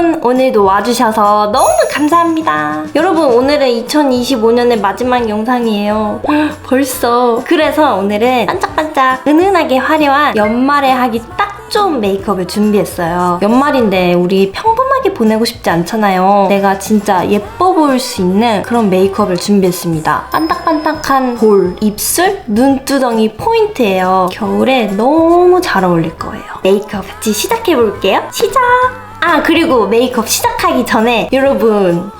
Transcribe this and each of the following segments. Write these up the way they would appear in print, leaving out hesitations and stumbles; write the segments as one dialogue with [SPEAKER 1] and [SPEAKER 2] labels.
[SPEAKER 1] 여러분, 오늘도 와주셔서 너무 감사합니다. 여러분, 오늘은 2025년의 마지막 영상이에요. 벌써. 그래서 오늘은 반짝반짝 은은하게 화려한 연말에 하기 딱 좋은 메이크업을 준비했어요. 연말인데 우리 평범하게 보내고 싶지 않잖아요. 내가 진짜 예뻐 보일 수 있는 그런 메이크업을 준비했습니다. 반딱반딱한 볼, 입술, 눈두덩이 포인트예요. 겨울에 너무 잘 어울릴 거예요. 메이크업 같이 시작해볼게요. 시작! 그리고 메이크업 시작하기 전에 여러분,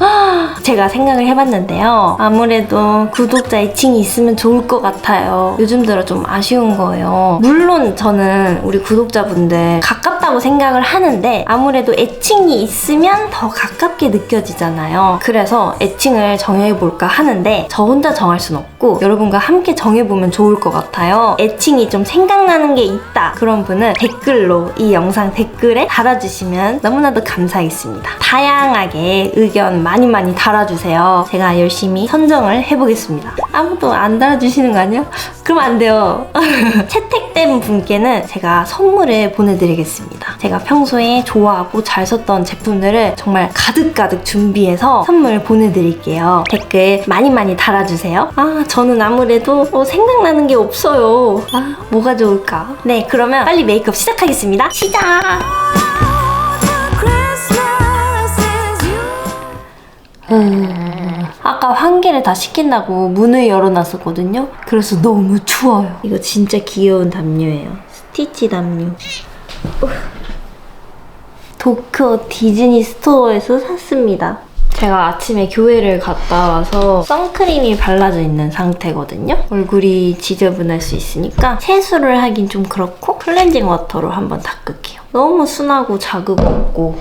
[SPEAKER 1] 제가 생각을 해봤는데요. 아무래도 구독자 애칭이 있으면 좋을 것 같아요. 요즘 들어 좀 아쉬운 거예요. 물론 저는 우리 구독자분들 가깝다고 생각을 하는데 아무래도 애칭이 있으면 더 가깝게 느껴지잖아요. 그래서 애칭을 정해볼까 하는데 저 혼자 정할 순 없고 여러분과 함께 정해보면 좋을 것 같아요. 애칭이 좀 생각나는 게 있다 그런 분은 댓글로 이 영상 댓글에 달아주시면 너무나도 감사하겠습니다. 다양하게 의견 많이 달아주세요. 제가 열심히 선정을 해보겠습니다. 아무도 안 달아주시는 거 아니야? 그럼 안 돼요. 채택된 분께는 제가 선물을 보내드리겠습니다. 제가 평소에 좋아하고 잘 썼던 제품들을 정말 가득가득 준비해서 선물 보내드릴게요. 댓글 많이 달아주세요. 저는 아무래도 생각나는 게 없어요. 뭐가 좋을까? 네, 그러면 빨리 메이크업 시작하겠습니다. 시작! 아까 환기를 다 시킨다고 문을 열어놨었거든요. 그래서 너무 추워요. 이거 진짜 귀여운 담요예요. 스티치 담요. 도쿄 디즈니 스토어에서 샀습니다. 제가 아침에 교회를 갔다 와서 선크림이 발라져 있는 상태거든요. 얼굴이 지저분할 수 있으니까 세수를 하긴 좀 그렇고 클렌징 워터로 한번 닦을게요. 너무 순하고 자극 없고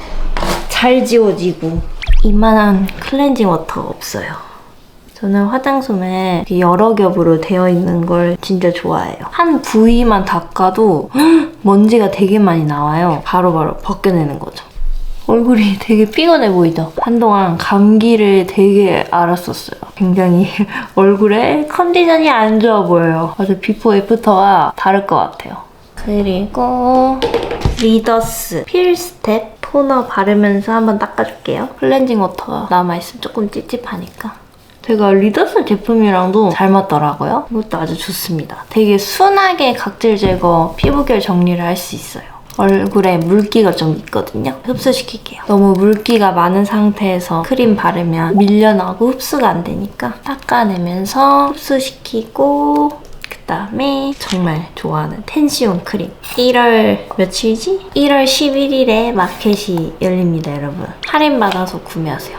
[SPEAKER 1] 잘 지워지고 이만한 클렌징 워터가 없어요. 저는 화장솜에 여러 겹으로 되어 있는 걸 진짜 좋아해요. 한 부위만 닦아도 먼지가 되게 많이 나와요. 바로바로 벗겨내는 거죠. 얼굴이 되게 피곤해 보이죠? 한동안 감기를 되게 앓았었어요. 굉장히 얼굴에 컨디션이 안 좋아 보여요. 아주 비포 애프터가 다를 것 같아요. 그리고 리더스 필스텝 토너 바르면서 한번 닦아줄게요. 클렌징 워터가 남아있으면 조금 찝찝하니까. 제가 리더스 제품이랑도 잘 맞더라고요. 이것도 아주 좋습니다. 되게 순하게 각질 제거, 피부결 정리를 할 수 있어요. 얼굴에 물기가 좀 있거든요. 흡수시킬게요. 너무 물기가 많은 상태에서 크림 바르면 밀려나고 흡수가 안 되니까 닦아내면서 흡수시키고 그다음에 정말 좋아하는 텐시온 크림. 1월 며칠이지? 1월 11일에 마켓이 열립니다, 여러분. 할인받아서 구매하세요.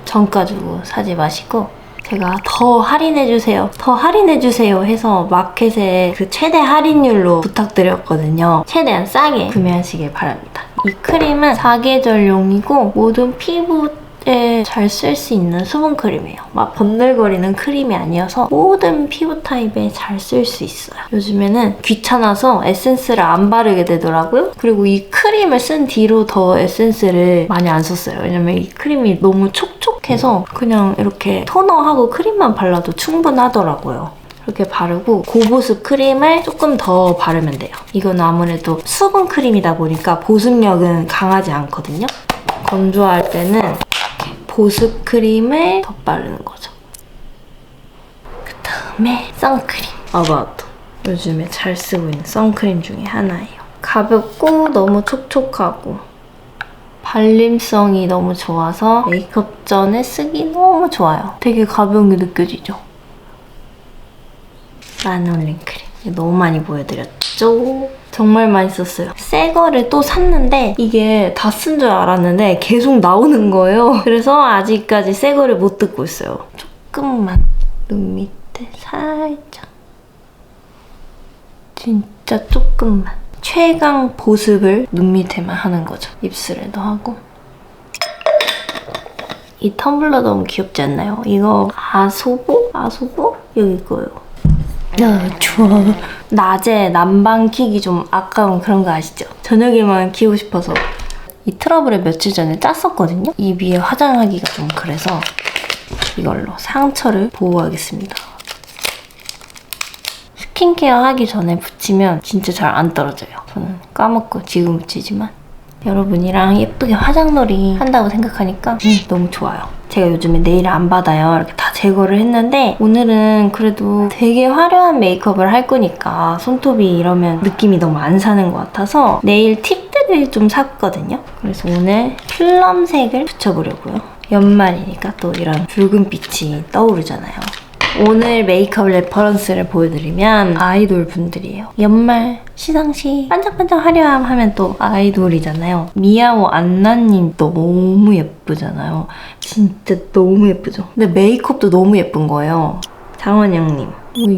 [SPEAKER 1] 정가 주고 사지 마시고 제가 더 할인해주세요. 더 할인해주세요 해서 마켓에 그 최대 할인율로 부탁드렸거든요. 최대한 싸게 구매하시길 바랍니다. 이 크림은 사계절용이고 모든 피부에 잘 쓸 수 있는 수분 크림이에요. 막 번들거리는 크림이 아니어서 모든 피부 타입에 잘 쓸 수 있어요. 요즘에는 귀찮아서 에센스를 안 바르게 되더라고요. 그리고 이 크림을 쓴 뒤로 더 에센스를 많이 안 썼어요. 왜냐면 이 크림이 너무 촉촉해서 그냥 이렇게 토너하고 크림만 발라도 충분하더라고요. 이렇게 바르고 고보습 크림을 조금 더 바르면 돼요. 이건 아무래도 수분 크림이다 보니까 보습력은 강하지 않거든요. 건조할 때는 보습 크림을 더 바르는 거죠. 그 다음에 선크림. 아바도 요즘에 잘 쓰고 있는 선크림 중에 하나예요. 가볍고 너무 촉촉하고 발림성이 너무 좋아서 메이크업 전에 쓰기 너무 좋아요. 되게 가벼운 게 느껴지죠? 라놀린 크림. 너무 많이 보여드렸죠? 정말 많이 썼어요. 새 거를 또 샀는데 이게 다 쓴 줄 알았는데 계속 나오는 거예요. 그래서 아직까지 새 거를 못 듣고 있어요. 조금만 눈 밑에 살짝 진짜 조금만 최강 보습을 눈 밑에만 하는 거죠. 입술에도 하고 이 텀블러 너무 귀엽지 않나요? 이거 아소보? 여기 거예요. 좋아. 낮에 난방 켜기 좀 아까운 그런 거 아시죠? 저녁에만 키우고 싶어서 이 트러블을 며칠 전에 짰었거든요? 이 위에 화장하기가 좀 그래서 이걸로 상처를 보호하겠습니다. 스킨케어 하기 전에 붙이면 진짜 잘 안 떨어져요. 저는 까먹고 지금 붙이지만 여러분이랑 예쁘게 화장놀이 한다고 생각하니까 너무 좋아요. 제가 요즘에 네일을 안 받아요. 이렇게 다 제거를 했는데 오늘은 그래도 되게 화려한 메이크업을 할 거니까 손톱이 이러면 느낌이 너무 안 사는 것 같아서 네일 팁들을 좀 샀거든요. 그래서 오늘 플럼색을 붙여보려고요. 연말이니까 또 이런 붉은빛이 떠오르잖아요. 오늘 메이크업 레퍼런스를 보여드리면 아이돌 분들이에요. 연말 시상식 반짝반짝 화려함 하면 또 아이돌이잖아요. 미아오 안나님 너무 예쁘잖아요. 진짜 너무 예쁘죠? 근데 메이크업도 너무 예쁜 거예요. 장원영님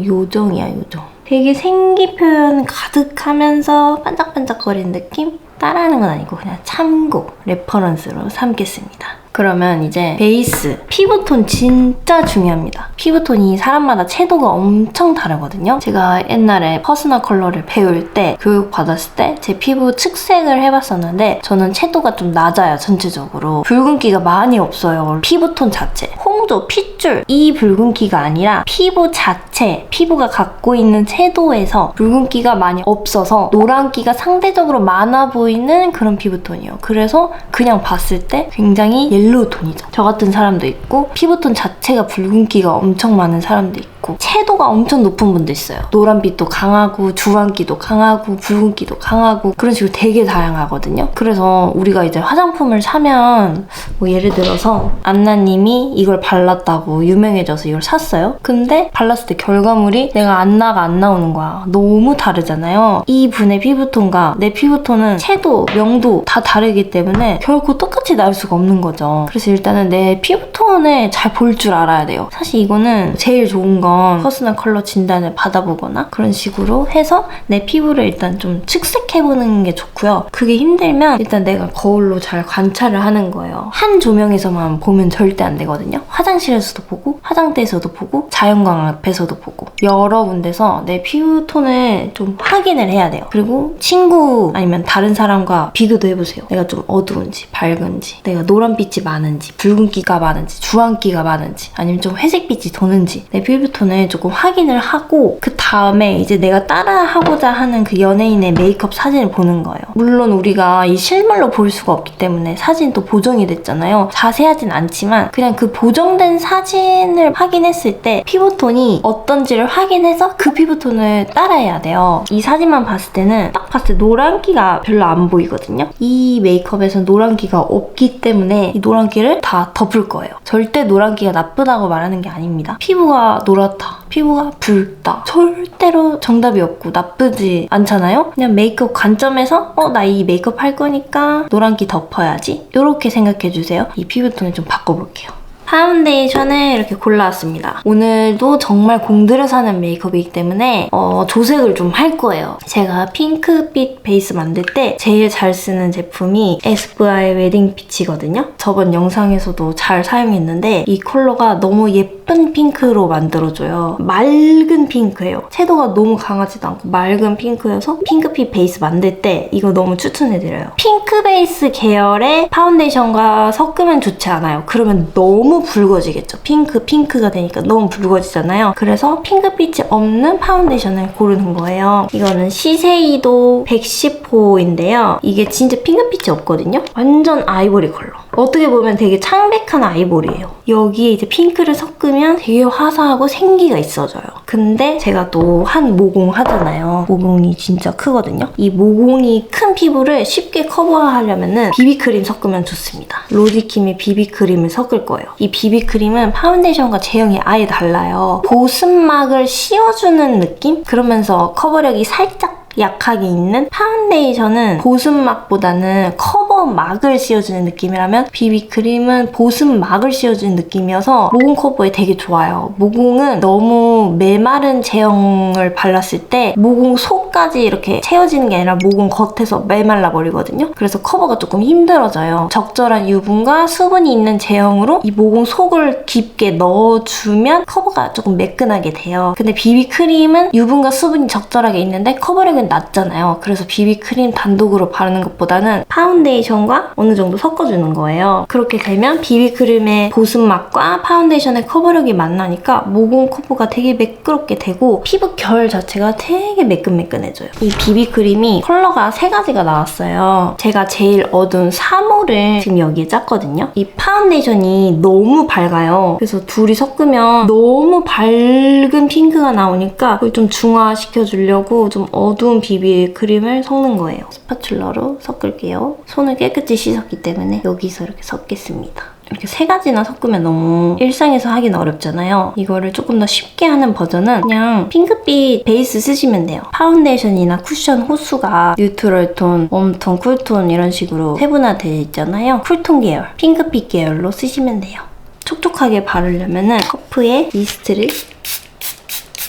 [SPEAKER 1] 요정이야 요정. 되게 생기 표현 가득하면서 반짝반짝거리는 느낌? 따라하는 건 아니고 그냥 참고 레퍼런스로 삼겠습니다. 그러면 이제 베이스, 피부톤 진짜 중요합니다. 피부톤이 사람마다 채도가 엄청 다르거든요. 제가 옛날에 퍼스널 컬러를 배울 때, 교육 받았을 때 제 피부 측색을 해봤었는데 저는 채도가 좀 낮아요, 전체적으로. 붉은기가 많이 없어요, 피부톤 자체. 홍조, 핏줄, 이 붉은기가 아니라 피부 자체, 피부가 갖고 있는 채도에서 붉은기가 많이 없어서 노란기가 상대적으로 많아 보이는 그런 피부톤이에요. 그래서 그냥 봤을 때 굉장히 옐로우 톤이죠. 저 같은 사람도 있고 피부톤 자체가 붉은기가 엄청 많은 사람도 있고 채도가 엄청 높은 분도 있어요. 노란빛도 강하고 주황기도 강하고 붉은기도 강하고 그런 식으로 되게 다양하거든요. 그래서 우리가 이제 화장품을 사면 뭐 예를 들어서 안나님이 이걸 발랐다고 유명해져서 이걸 샀어요. 근데 발랐을 때 결과물이 내가 안나가 안 나오는 거야. 너무 다르잖아요. 이 분의 피부톤과 내 피부톤은 채도, 명도 다 다르기 때문에 결코 똑같이 나올 수가 없는 거죠. 그래서 일단은 내 피부톤을 잘 볼 줄 알아야 돼요. 사실 이거는 제일 좋은 건 퍼스널 컬러 진단을 받아보거나 그런 식으로 해서 내 피부를 일단 좀 측색해보는 게 좋고요. 그게 힘들면 일단 내가 거울로 잘 관찰을 하는 거예요. 한 조명에서만 보면 절대 안 되거든요. 화장실에서도 보고 화장대에서도 보고 자연광 앞에서도 보고 여러 군데서 내 피부톤을 좀 확인을 해야 돼요. 그리고 친구 아니면 다른 사람과 비교도 해보세요. 내가 좀 어두운지 밝은지, 내가 노란빛이 많은지 붉은기가 많은지 주황기가 많은지 아니면 좀 회색빛이 도는지 내 피부톤을 조금 확인을 하고 그 다음에 이제 내가 따라하고자 하는 그 연예인의 메이크업 사진을 보는 거예요. 물론 우리가 이 실물로 볼 수가 없기 때문에 사진도 보정이 됐잖아요. 자세하진 않지만 그냥 그 보정된 사진을 확인했을 때 피부톤이 어떤지를 확인해서 그 피부톤을 따라해야 돼요. 이 사진만 봤을 때는 딱 봤을 때 노란기가 별로 안 보이거든요. 이 메이크업에서 노란기가 없기 때문에 이 노란기를 다 덮을 거예요. 절대 노란기가 나쁘다고 말하는 게 아닙니다. 피부가 노랗다, 피부가 붉다, 절대로 정답이 없고 나쁘지 않잖아요. 그냥 메이크업 관점에서 나 이 메이크업 할 거니까 노란기 덮어야지 이렇게 생각해주세요. 이 피부톤을 좀 바꿔볼게요. 파운데이션을 이렇게 골라왔습니다. 오늘도 정말 공들여서 하는 메이크업이기 때문에 조색을 좀 할 거예요. 제가 핑크빛 베이스 만들 때 제일 잘 쓰는 제품이 에스쁘아의 웨딩 피치거든요. 저번 영상에서도 잘 사용했는데 이 컬러가 너무 예쁜 핑크로 만들어줘요. 맑은 핑크예요. 채도가 너무 강하지도 않고 맑은 핑크여서 핑크빛 베이스 만들 때 이거 너무 추천해드려요. 핑크 베이스 계열의 파운데이션과 섞으면 좋지 않아요. 그러면 너무 붉어지겠죠. 핑크가 되니까 너무 붉어지잖아요. 그래서 핑크빛이 없는 파운데이션을 고르는 거예요. 이거는 시세이도 110호인데요. 이게 진짜 핑크빛이 없거든요. 완전 아이보리 컬러. 어떻게 보면 되게 창백한 아이보리예요. 여기에 이제 핑크를 섞으면 되게 화사하고 생기가 있어져요. 근데 제가 또 한 모공 하잖아요. 모공이 진짜 크거든요. 이 모공이 큰 피부를 쉽게 커버하려면 비비크림 섞으면 좋습니다. 로디킴의 비비크림을 섞을 거예요. 이 비비크림은 파운데이션과 제형이 아예 달라요. 보습막을 씌워주는 느낌? 그러면서 커버력이 살짝 약하게 있는 파운데이션은 보습막보다는 커버막을 씌워주는 느낌이라면 비비크림은 보습막을 씌워주는 느낌이어서 모공 커버에 되게 좋아요. 모공은 너무 메마른 제형을 발랐을 때 모공 속까지 이렇게 채워지는 게 아니라 모공 겉에서 메말라 버리거든요. 그래서 커버가 조금 힘들어져요. 적절한 유분과 수분이 있는 제형으로 이 모공 속을 깊게 넣어주면 커버가 조금 매끈하게 돼요. 근데 비비크림은 유분과 수분이 적절하게 있는데 커버력은 낮잖아요. 그래서 비비크림 단독으로 바르는 것보다는 파운데이션과 어느 정도 섞어주는 거예요. 그렇게 되면 비비크림의 보습막과 파운데이션의 커버력이 만나니까 모공 커버가 되게 매끄럽게 되고 피부 결 자체가 되게 매끈매끈해요. 지저분해져요. 이 비비크림이 컬러가 3가지가 나왔어요. 제가 제일 어두운 3호를 지금 여기에 짰거든요. 이 파운데이션이 너무 밝아요. 그래서 둘이 섞으면 너무 밝은 핑크가 나오니까 그걸 좀 중화시켜주려고 좀 어두운 비비크림을 섞는 거예요. 스파츌러로 섞을게요. 손을 깨끗이 씻었기 때문에 여기서 이렇게 섞겠습니다. 이렇게 3가지나 섞으면 너무 일상에서 하긴 어렵잖아요. 이거를 조금 더 쉽게 하는 버전은 그냥 핑크빛 베이스 쓰시면 돼요. 파운데이션이나 쿠션 호수가 뉴트럴 톤, 웜톤, 쿨톤 이런 식으로 세분화되어 있잖아요. 쿨톤 계열, 핑크빛 계열로 쓰시면 돼요. 촉촉하게 바르려면 퍼프에 미스트를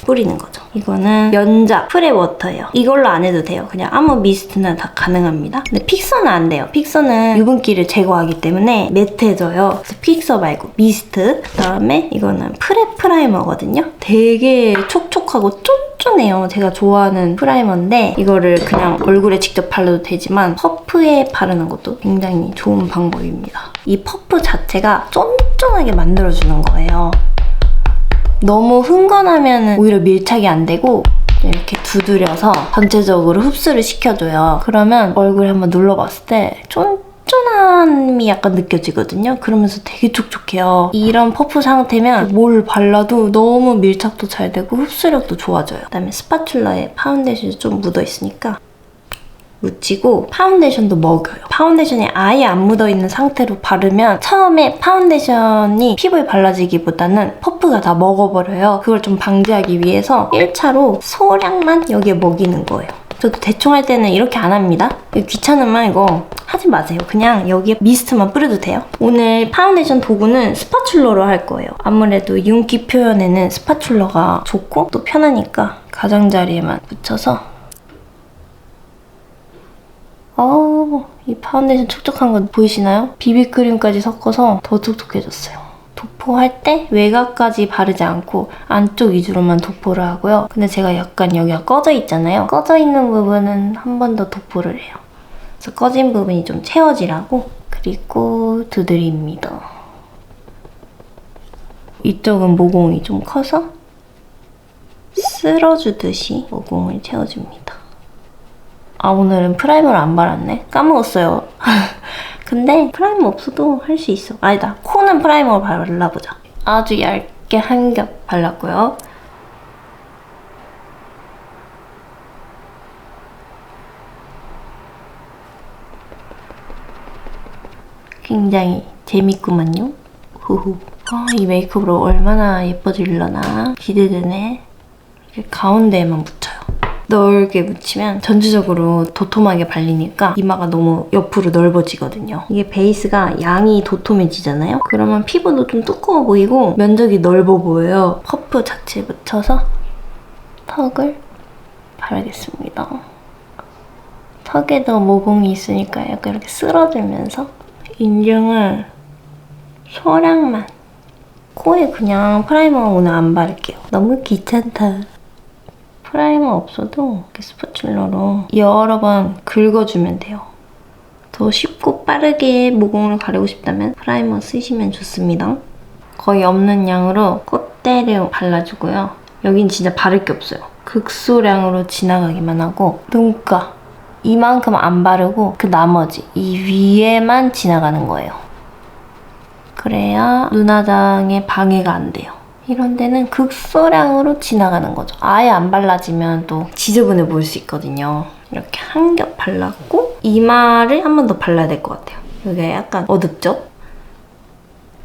[SPEAKER 1] 뿌리는 거죠. 이거는 연자 프레워터예요. 이걸로 안 해도 돼요. 그냥 아무 미스트나 다 가능합니다. 근데 픽서는 안 돼요. 픽서는 유분기를 제거하기 때문에 매트해져요. 그래서 픽서 말고 미스트. 그다음에 이거는 프라이머거든요. 되게 촉촉하고 쫀쫀해요. 제가 좋아하는 프라이머인데 이거를 그냥 얼굴에 직접 발라도 되지만 퍼프에 바르는 것도 굉장히 좋은 방법입니다. 이 퍼프 자체가 쫀쫀하게 만들어주는 거예요. 너무 흥건하면 오히려 밀착이 안 되고 이렇게 두드려서 전체적으로 흡수를 시켜줘요. 그러면 얼굴에 한번 눌러봤을 때 쫀쫀함이 약간 느껴지거든요. 그러면서 되게 촉촉해요. 이런 퍼프 상태면 뭘 발라도 너무 밀착도 잘 되고 흡수력도 좋아져요. 그다음에 스파츌러에 파운데이션이 좀 묻어있으니까 묻히고 파운데이션도 먹여요. 파운데이션이 아예 안 묻어있는 상태로 바르면 처음에 파운데이션이 피부에 발라지기보다는 퍼프가 다 먹어버려요. 그걸 좀 방지하기 위해서 1차로 소량만 여기에 먹이는 거예요. 저도 대충 할 때는 이렇게 안 합니다. 귀찮으면 이거 하지 마세요. 그냥 여기에 미스트만 뿌려도 돼요. 오늘 파운데이션 도구는 스파츌러로 할 거예요. 아무래도 윤기 표현에는 스파츌러가 좋고 또 편하니까 가장자리에만 묻혀서 이 파운데이션 촉촉한 거 보이시나요? 비비크림까지 섞어서 더 촉촉해졌어요. 도포할 때 외곽까지 바르지 않고 안쪽 위주로만 도포를 하고요. 근데 제가 약간 여기가 꺼져 있잖아요. 꺼져 있는 부분은 한 번 더 도포를 해요. 그래서 꺼진 부분이 좀 채워지라고. 그리고 두드립니다. 이쪽은 모공이 좀 커서 쓸어주듯이 모공을 채워줍니다. 오늘은 프라이머를 안 발랐네. 까먹었어요. 근데 프라이머 없어도 할 수 있어. 아니다. 코는 프라이머 발라보자. 아주 얇게 한 겹 발랐고요. 굉장히 재밌구만요. 후후. 이 메이크업으로 얼마나 예뻐지려나 기대되네. 이렇게 가운데에만 묻혀요. 넓게 묻히면 전체적으로 도톰하게 발리니까 이마가 너무 옆으로 넓어지거든요. 이게 베이스가 양이 도톰해지잖아요? 그러면 피부도 좀 두꺼워 보이고 면적이 넓어 보여요. 퍼프 자체에 묻혀서 턱을 바르겠습니다. 턱에도 모공이 있으니까 약간 이렇게 쓸어주면서 인중을 소량만. 코에 그냥 프라이머 오늘 안 바를게요. 너무 귀찮다. 프라이머 없어도 이렇게 스파츌러로 여러 번 긁어주면 돼요. 더 쉽고 빠르게 모공을 가리고 싶다면 프라이머 쓰시면 좋습니다. 거의 없는 양으로 콧대를 발라주고요. 여긴 진짜 바를 게 없어요. 극소량으로 지나가기만 하고 눈가 이만큼 안 바르고 그 나머지 이 위에만 지나가는 거예요. 그래야 눈화장에 방해가 안 돼요. 이런 데는 극소량으로 지나가는 거죠. 아예 안 발라지면 또 지저분해 보일 수 있거든요. 이렇게 한 겹 발랐고 이마를 한 번 더 발라야 될 것 같아요. 여기가 약간 어둡죠?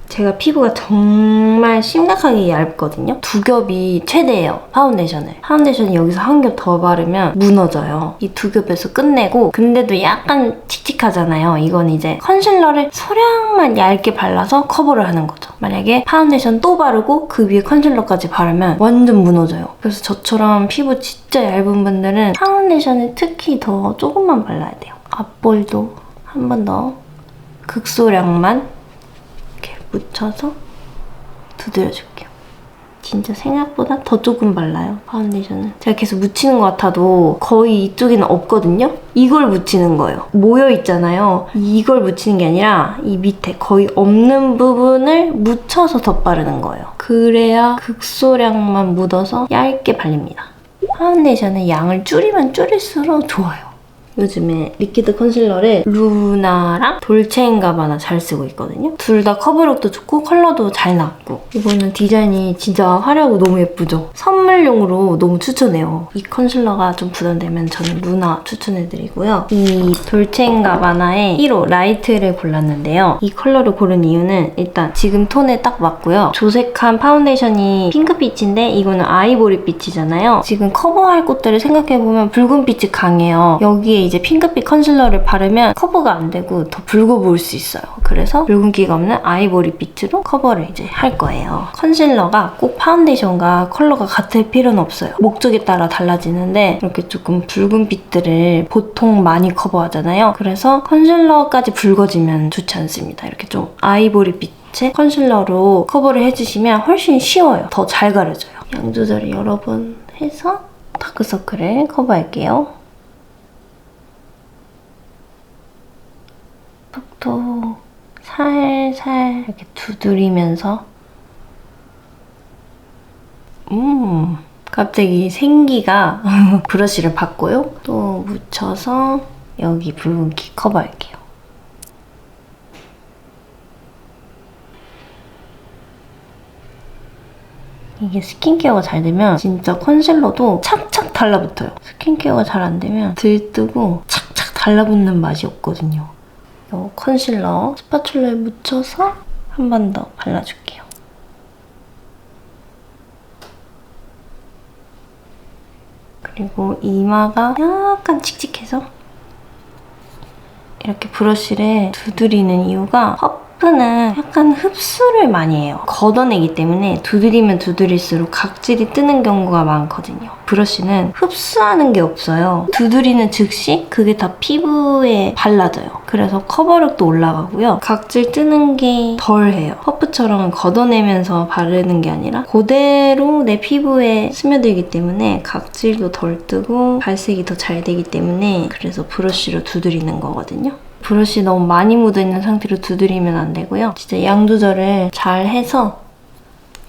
[SPEAKER 1] 제가 피부가 정말 심각하게 얇거든요. 2겹이 최대예요, 파운데이션을. 파운데이션이 여기서 한 겹 더 바르면 무너져요. 이 2겹에서 끝내고 근데도 약간 칙칙하잖아요. 이건 이제 컨실러를 소량만 얇게 발라서 커버를 하는 거죠. 만약에 파운데이션 또 바르고 그 위에 컨실러까지 바르면 완전 무너져요. 그래서 저처럼 피부 진짜 얇은 분들은 파운데이션을 특히 더 조금만 발라야 돼요. 앞볼도 한 번 더 극소량만 묻혀서 두드려줄게요. 진짜 생각보다 더 조금 발라요, 파운데이션은. 제가 계속 묻히는 것 같아도 거의 이쪽에는 없거든요? 이걸 묻히는 거예요. 모여있잖아요. 이걸 묻히는 게 아니라 이 밑에 거의 없는 부분을 묻혀서 덧바르는 거예요. 그래야 극소량만 묻어서 얇게 발립니다. 파운데이션의 양을 줄이면 줄일수록 좋아요. 요즘에 리퀴드 컨실러를 루나랑 돌체인가바나 잘 쓰고 있거든요. 둘 다 커버력도 좋고 컬러도 잘 나왔고 이거는 디자인이 진짜 화려하고 너무 예쁘죠? 선물용으로 너무 추천해요. 이 컨실러가 좀 부담되면 저는 루나 추천해드리고요. 이 돌체인가바나의 1호 라이트를 골랐는데요. 이 컬러를 고른 이유는 일단 지금 톤에 딱 맞고요. 조색한 파운데이션이 핑크빛인데 이거는 아이보리빛이잖아요. 지금 커버할 곳들을 생각해보면 붉은빛이 강해요. 여기에 이제 핑크빛 컨실러를 바르면 커버가 안 되고 더 붉어 보일 수 있어요. 그래서 붉은기가 없는 아이보리 빛으로 커버를 이제 할 거예요. 컨실러가 꼭 파운데이션과 컬러가 같을 필요는 없어요. 목적에 따라 달라지는데 이렇게 조금 붉은 빛들을 보통 많이 커버하잖아요. 그래서 컨실러까지 붉어지면 좋지 않습니다. 이렇게 좀 아이보리 빛의 컨실러로 커버를 해주시면 훨씬 쉬워요. 더 잘 가려져요. 양 조절을 여러 번 해서 다크서클을 커버할게요. 톡톡 살살 이렇게 두드리면서 갑자기 생기가 브러쉬를 받고요. 또 묻혀서 여기 붉은기 커버할게요. 이게 스킨케어가 잘 되면 진짜 컨실러도 착착 달라붙어요. 스킨케어가 잘 안 되면 들뜨고 착착 달라붙는 맛이 없거든요. 이 컨실러 스파츌라에 묻혀서 한 번 더 발라줄게요. 그리고 이마가 약간 칙칙해서 이렇게 브러쉬를 두드리는 이유가 퍼프는 약간 흡수를 많이 해요. 걷어내기 때문에 두드리면 두드릴수록 각질이 뜨는 경우가 많거든요. 브러쉬는 흡수하는 게 없어요. 두드리는 즉시 그게 다 피부에 발라져요. 그래서 커버력도 올라가고요. 각질 뜨는 게 덜해요. 퍼프처럼 걷어내면서 바르는 게 아니라 그대로 내 피부에 스며들기 때문에 각질도 덜 뜨고 발색이 더 잘 되기 때문에 그래서 브러쉬로 두드리는 거거든요. 브러쉬 너무 많이 묻어있는 상태로 두드리면 안 되고요. 진짜 양 조절을 잘 해서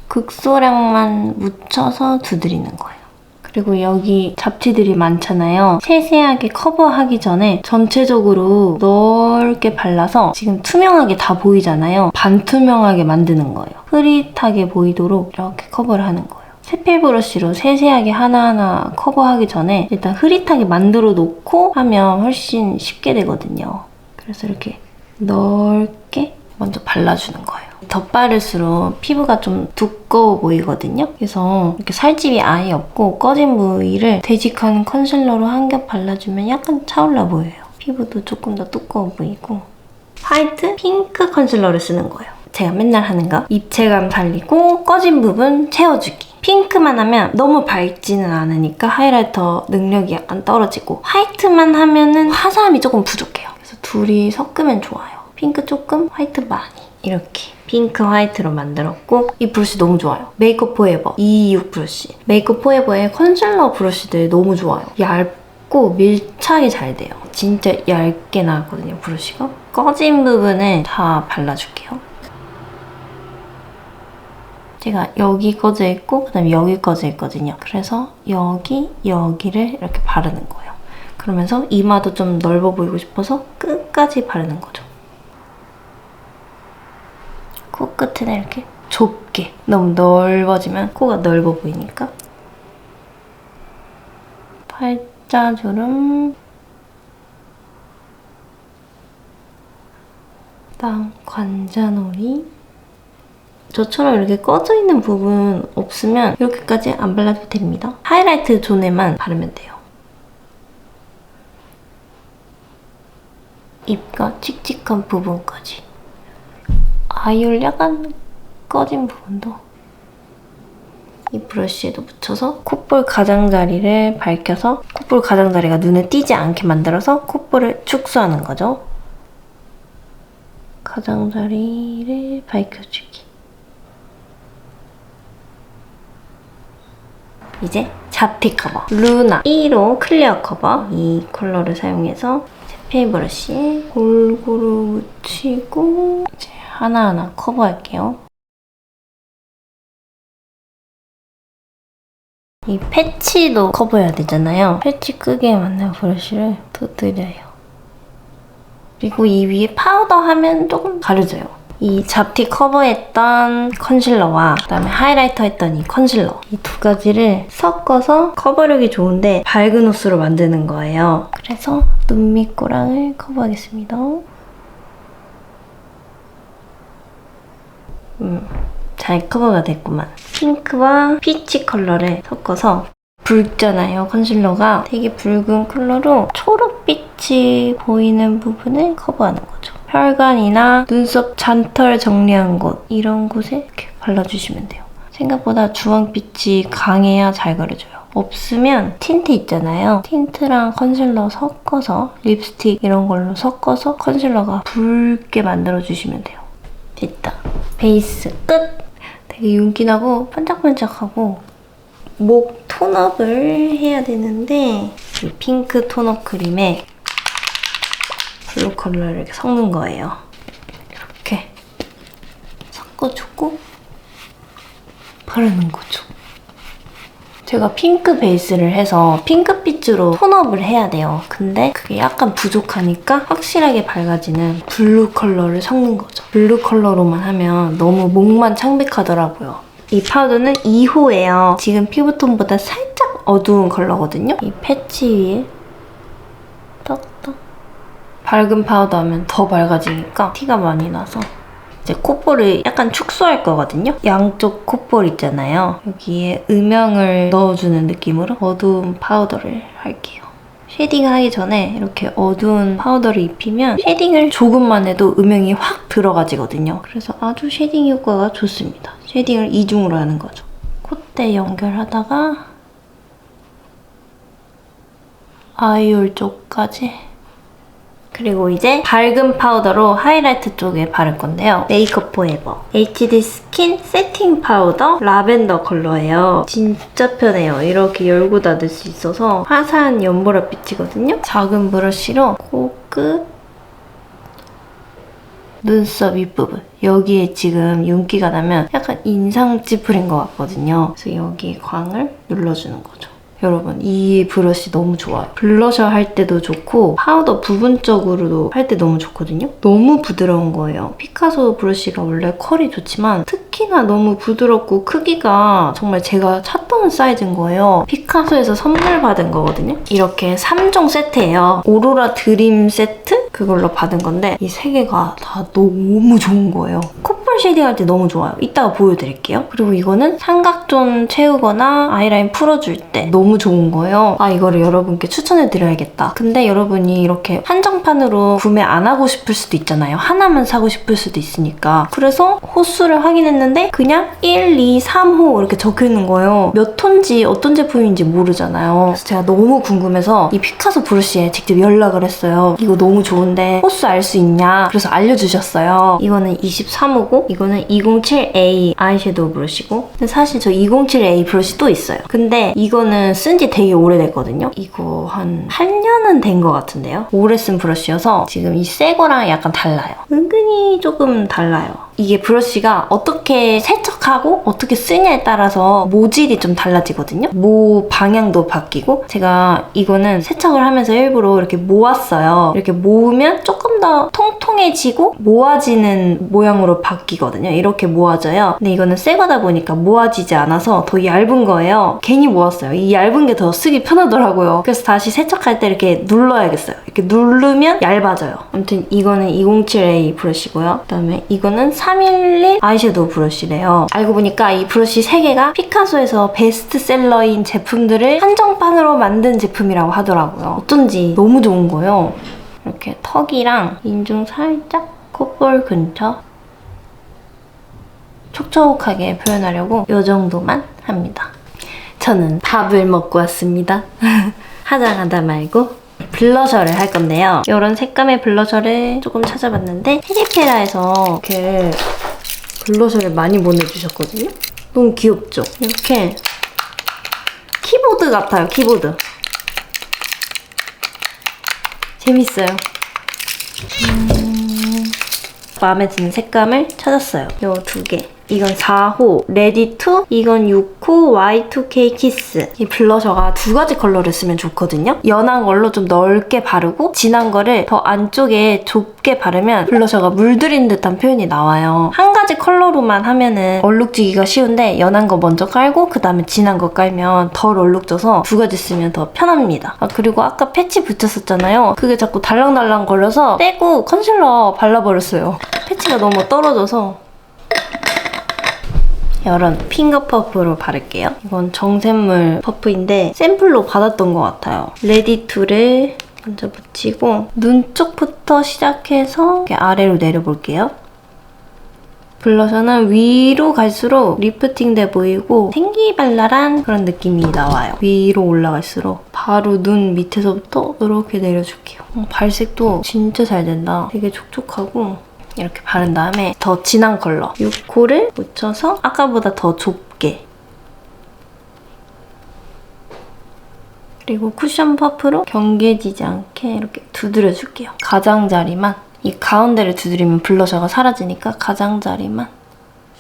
[SPEAKER 1] 극소량만 묻혀서 두드리는 거예요. 그리고 여기 잡티들이 많잖아요. 세세하게 커버하기 전에 전체적으로 넓게 발라서 지금 투명하게 다 보이잖아요. 반투명하게 만드는 거예요. 흐릿하게 보이도록 이렇게 커버를 하는 거예요. 세필 브러쉬로 세세하게 하나하나 커버하기 전에 일단 흐릿하게 만들어 놓고 하면 훨씬 쉽게 되거든요. 그래서 이렇게 넓게 먼저 발라주는 거예요. 덧바를수록 피부가 좀 두꺼워 보이거든요. 그래서 이렇게 살집이 아예 없고 꺼진 부위를 되직한 컨실러로 한 겹 발라주면 약간 차올라 보여요. 피부도 조금 더 두꺼워 보이고. 화이트, 핑크 컨실러를 쓰는 거예요. 제가 맨날 하는 거. 입체감 살리고 꺼진 부분 채워주기. 핑크만 하면 너무 밝지는 않으니까 하이라이터 능력이 약간 떨어지고 화이트만 하면은 화사함이 조금 부족해요. 그래서 둘이 섞으면 좋아요. 핑크 조금, 화이트 많이. 이렇게 핑크 화이트로 만들었고 이 브러쉬 너무 좋아요. 메이크업 포에버 226 브러쉬. 메이크업 포에버의 컨실러 브러쉬들 너무 좋아요. 얇고 밀착이 잘 돼요. 진짜 얇게 나왔거든요, 브러쉬가. 꺼진 부분을 다 발라줄게요. 제가 여기 꺼져 있고 그다음에 여기 꺼져 있거든요. 그래서 여기를 이렇게 바르는 거예요. 그러면서 이마도 좀 넓어 보이고 싶어서 끝까지 바르는 거죠. 코끝은 이렇게 좁게. 너무 넓어지면 코가 넓어 보이니까. 팔자주름. 그다음 관자놀이. 저처럼 이렇게 꺼져 있는 부분 없으면 이렇게까지 안 발라도 됩니다. 하이라이트 존에만 바르면 돼요. 입가 칙칙한 부분까지. 아이올 약간 꺼진 부분도 이 브러쉬에도 묻혀서 콧볼 가장자리를 밝혀서 콧볼 가장자리가 눈에 띄지 않게 만들어서 콧볼을 축소하는 거죠. 가장자리를 밝혀주기. 이제 잡티 커버. 루나 1호 클리어 커버. 이 컬러를 사용해서 세필 브러쉬에 골고루 묻히고 이제 하나하나 커버할게요. 이 패치도 커버해야 되잖아요. 패치 끄게 맞는 브러쉬를 두드려요. 그리고 이 위에 파우더 하면 조금 가려져요. 이 잡티 커버했던 컨실러와 그다음에 하이라이터 했던 이 컨실러, 이 두 가지를 섞어서 커버력이 좋은데 밝은 호수로 만드는 거예요. 그래서 눈 밑꼬랑을 커버하겠습니다. 잘 커버가 됐구만. 핑크와 피치 컬러를 섞어서 붉잖아요, 컨실러가. 되게 붉은 컬러로 초록빛이 보이는 부분을 커버하는 거죠. 혈관이나 눈썹 잔털 정리한 곳, 이런 곳에 이렇게 발라주시면 돼요. 생각보다 주황빛이 강해야 잘 가려져요. 없으면 틴트 있잖아요. 틴트랑 컨실러 섞어서, 립스틱 이런 걸로 섞어서 컨실러가 붉게 만들어주시면 돼요. 됐다. 베이스 끝! 되게 윤기나고 반짝반짝하고 목 톤업을 해야 되는데 이 핑크 톤업 크림에 블루 컬러를 이렇게 섞는 거예요. 이렇게 섞어주고 바르는 거죠. 제가 핑크 베이스를 해서 핑크빛으로 톤업을 해야 돼요. 근데 그게 약간 부족하니까 확실하게 밝아지는 블루 컬러를 섞는 거죠. 블루 컬러로만 하면 너무 목만 창백하더라고요. 이 파우더는 2호예요. 지금 피부톤보다 살짝 어두운 컬러거든요. 이 패치 위에 떡떡. 밝은 파우더 하면 더 밝아지니까 티가 많이 나서 이제 콧볼을 약간 축소할 거거든요. 양쪽 콧볼 있잖아요. 여기에 음영을 넣어주는 느낌으로 어두운 파우더를 할게요. 쉐딩하기 전에 이렇게 어두운 파우더를 입히면 쉐딩을 조금만 해도 음영이 확 들어가지거든요. 그래서 아주 쉐딩 효과가 좋습니다. 쉐딩을 이중으로 하는 거죠. 콧대 연결하다가 아이홀 쪽까지. 그리고 이제 밝은 파우더로 하이라이트 쪽에 바를 건데요. 메이크업 포에버 HD 스킨 세팅 파우더 라벤더 컬러예요. 진짜 편해요. 이렇게 열고 닫을 수 있어서 화사한 연보라빛이거든요. 작은 브러쉬로 코끝, 눈썹 윗부분 여기에 지금 윤기가 나면 약간 인상 찌푸린 것 같거든요. 그래서 여기 광을 눌러주는 거죠. 여러분, 이 브러쉬 너무 좋아요. 블러셔 할 때도 좋고 파우더 부분적으로도 할 때 너무 좋거든요. 너무 부드러운 거예요. 피카소 브러쉬가 원래 컬이 좋지만 특히나 너무 부드럽고 크기가 정말 제가 찾던 사이즈인 거예요. 피카소에서 선물 받은 거거든요. 이렇게 3종 세트예요. 오로라 드림 세트? 그걸로 받은 건데 이 3개가 다 너무 좋은 거예요. 콧볼 쉐딩할 때 너무 좋아요. 이따가 보여드릴게요. 그리고 이거는 삼각존 채우거나 아이라인 풀어줄 때 너무 좋은 거예요. 아, 이거를 여러분께 추천해드려야겠다. 근데 여러분이 이렇게 한정판으로 구매 안 하고 싶을 수도 있잖아요. 하나만 사고 싶을 수도 있으니까. 그래서 호수를 확인했는데 그냥 1, 2, 3호 이렇게 적혀있는 거예요. 몇 톤지 어떤 제품인지 모르잖아요. 그래서 제가 너무 궁금해서 이 피카소 브러쉬에 직접 연락을 했어요. 이거 너무 좋은데 호수 알 수 있냐? 그래서 알려주셨어요. 이거는 23호고 이거는 207A 아이섀도우 브러쉬고 근데 사실 저 207A 브러쉬 또 있어요. 근데 이거는 쓴 지 되게 오래됐거든요. 이거 한 8년은 된 것 같은데요. 오래 쓴 브러쉬여서 지금 이 새 거랑 약간 달라요. 은근히 조금 달라요. 이게 브러쉬가 어떻게 세척하고 어떻게 쓰냐에 따라서 모질이 좀 달라지거든요. 모 방향도 바뀌고 제가 이거는 세척을 하면서 일부러 이렇게 모았어요. 이렇게 모으면 조금 더 통통해지고 모아지는 모양으로 바뀌거든요. 이렇게 모아져요. 근데 이거는 새 거다 보니까 모아지지 않아서 더 얇은 거예요. 괜히 모았어요. 이 얇은 게 더 쓰기 편하더라고요. 그래서 다시 세척할 때 이렇게 눌러야겠어요. 이렇게 누르면 얇아져요. 아무튼 이거는 207A 브러쉬고요. 그다음에 이거는 311 아이섀도우 브러쉬래요. 알고 보니까 이 브러쉬 3개가 피카소에서 베스트셀러인 제품들을 한정판으로 만든 제품이라고 하더라고요. 어쩐지 너무 좋은 거예요. 이렇게 턱이랑 인중 살짝 콧볼 근처 촉촉하게 표현하려고 이 정도만 합니다. 저는 밥을 먹고 왔습니다. 화장하다 말고 블러셔를 할 건데요. 이런 색감의 블러셔를 조금 찾아봤는데 페리페라에서 이렇게 블러셔를 많이 보내주셨거든요. 너무 귀엽죠? 이렇게 키보드 같아요. 키보드. 재밌어요. 마음에 드는 색감을 찾았어요. 이 2개. 이건 4호 레디2, 이건 6호 Y2K 키스. 이 블러셔가 두 가지 컬러를 쓰면 좋거든요. 연한 걸로 좀 넓게 바르고 진한 거를 더 안쪽에 좁게 바르면 블러셔가 물들인 듯한 표현이 나와요. 한 가지 컬러로만 하면은 얼룩지기가 쉬운데 연한 거 먼저 깔고 그 다음에 진한 거 깔면 덜 얼룩져서 두 가지 쓰면 더 편합니다. 그리고 아까 패치 붙였었잖아요. 그게 자꾸 달랑달랑 걸려서 떼고 컨실러 발라버렸어요. 패치가 너무 떨어져서. 이런 핑거 퍼프로 바를게요. 이건 정샘물 퍼프인데 샘플로 받았던 것 같아요. 레디2를 먼저 묻히고 눈 쪽부터 시작해서 이렇게 아래로 내려볼게요. 블러셔는 위로 갈수록 리프팅 돼 보이고 생기발랄한 그런 느낌이 나와요. 위로 올라갈수록 바로 눈 밑에서부터 이렇게 내려줄게요. 발색도 진짜 잘 된다. 되게 촉촉하고 이렇게 바른 다음에 더 진한 컬러 6호를 묻혀서 아까보다 더 좁게, 그리고 쿠션 퍼프로 경계지지 않게 이렇게 두드려줄게요. 가장자리만, 이 가운데를 두드리면 블러셔가 사라지니까 가장자리만.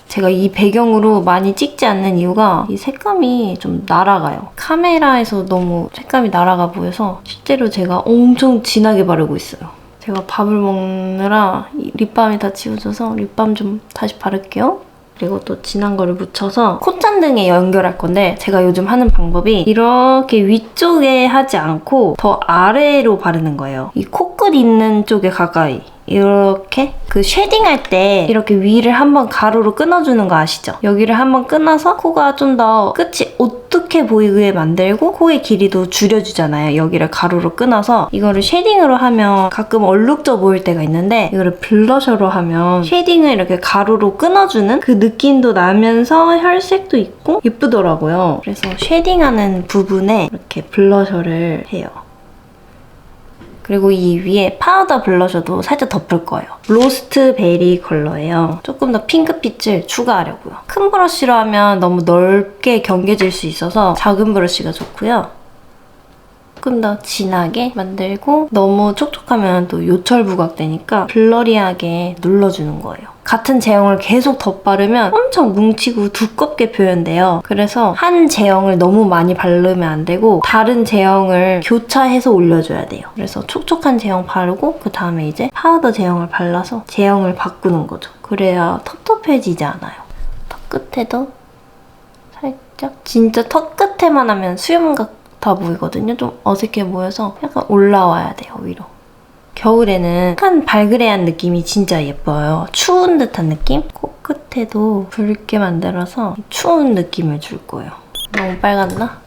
[SPEAKER 1] 제가 이 배경으로 많이 찍지 않는 이유가 이 색감이 좀 날아가요. 카메라에서 너무 색감이 날아가 보여서 실제로 제가 엄청 진하게 바르고 있어요. 제가 밥을 먹느라 립밤이 다 지워져서 립밤 좀 다시 바를게요. 그리고 또 진한 거를 묻혀서 콧잔등에 연결할 건데 제가 요즘 하는 방법이 이렇게 위쪽에 하지 않고 더 아래로 바르는 거예요. 이 코끝 있는 쪽에 가까이. 이렇게 그 쉐딩할 때 이렇게 위를 한번 가로로 끊어주는 거 아시죠? 여기를 한번 끊어서 코가 좀 더 끝이 오뚝해 보이게 만들고 코의 길이도 줄여주잖아요. 여기를 가로로 끊어서 이거를 쉐딩으로 하면 가끔 얼룩져 보일 때가 있는데 이거를 블러셔로 하면 쉐딩을 이렇게 가로로 끊어주는 그 느낌도 나면서 혈색도 있고 예쁘더라고요. 그래서 쉐딩하는 부분에 이렇게 블러셔를 해요. 그리고 이 위에 파우더 블러셔도 살짝 덮을 거예요. 로스트 베리 컬러예요. 조금 더 핑크빛을 추가하려고요. 큰 브러쉬로 하면 너무 넓게 경계질 수 있어서 작은 브러쉬가 좋고요. 조금 더 진하게 만들고 너무 촉촉하면 또 요철 부각되니까 블러리하게 눌러주는 거예요. 같은 제형을 계속 덧바르면 엄청 뭉치고 두껍게 표현돼요. 그래서 한 제형을 너무 많이 바르면 안 되고 다른 제형을 교차해서 올려줘야 돼요. 그래서 촉촉한 제형 바르고 그 다음에 이제 파우더 제형을 발라서 제형을 바꾸는 거죠. 그래야 텁텁해지지 않아요. 턱 끝에도 살짝, 진짜 턱 끝에만 하면 수염 같아 보이거든요. 좀 어색해 보여서 약간 올라와야 돼요, 위로. 겨울에는 약간 발그레한 느낌이 진짜 예뻐요. 추운 듯한 느낌? 코끝에도 붉게 만들어서 추운 느낌을 줄 거예요. 너무 빨갛나?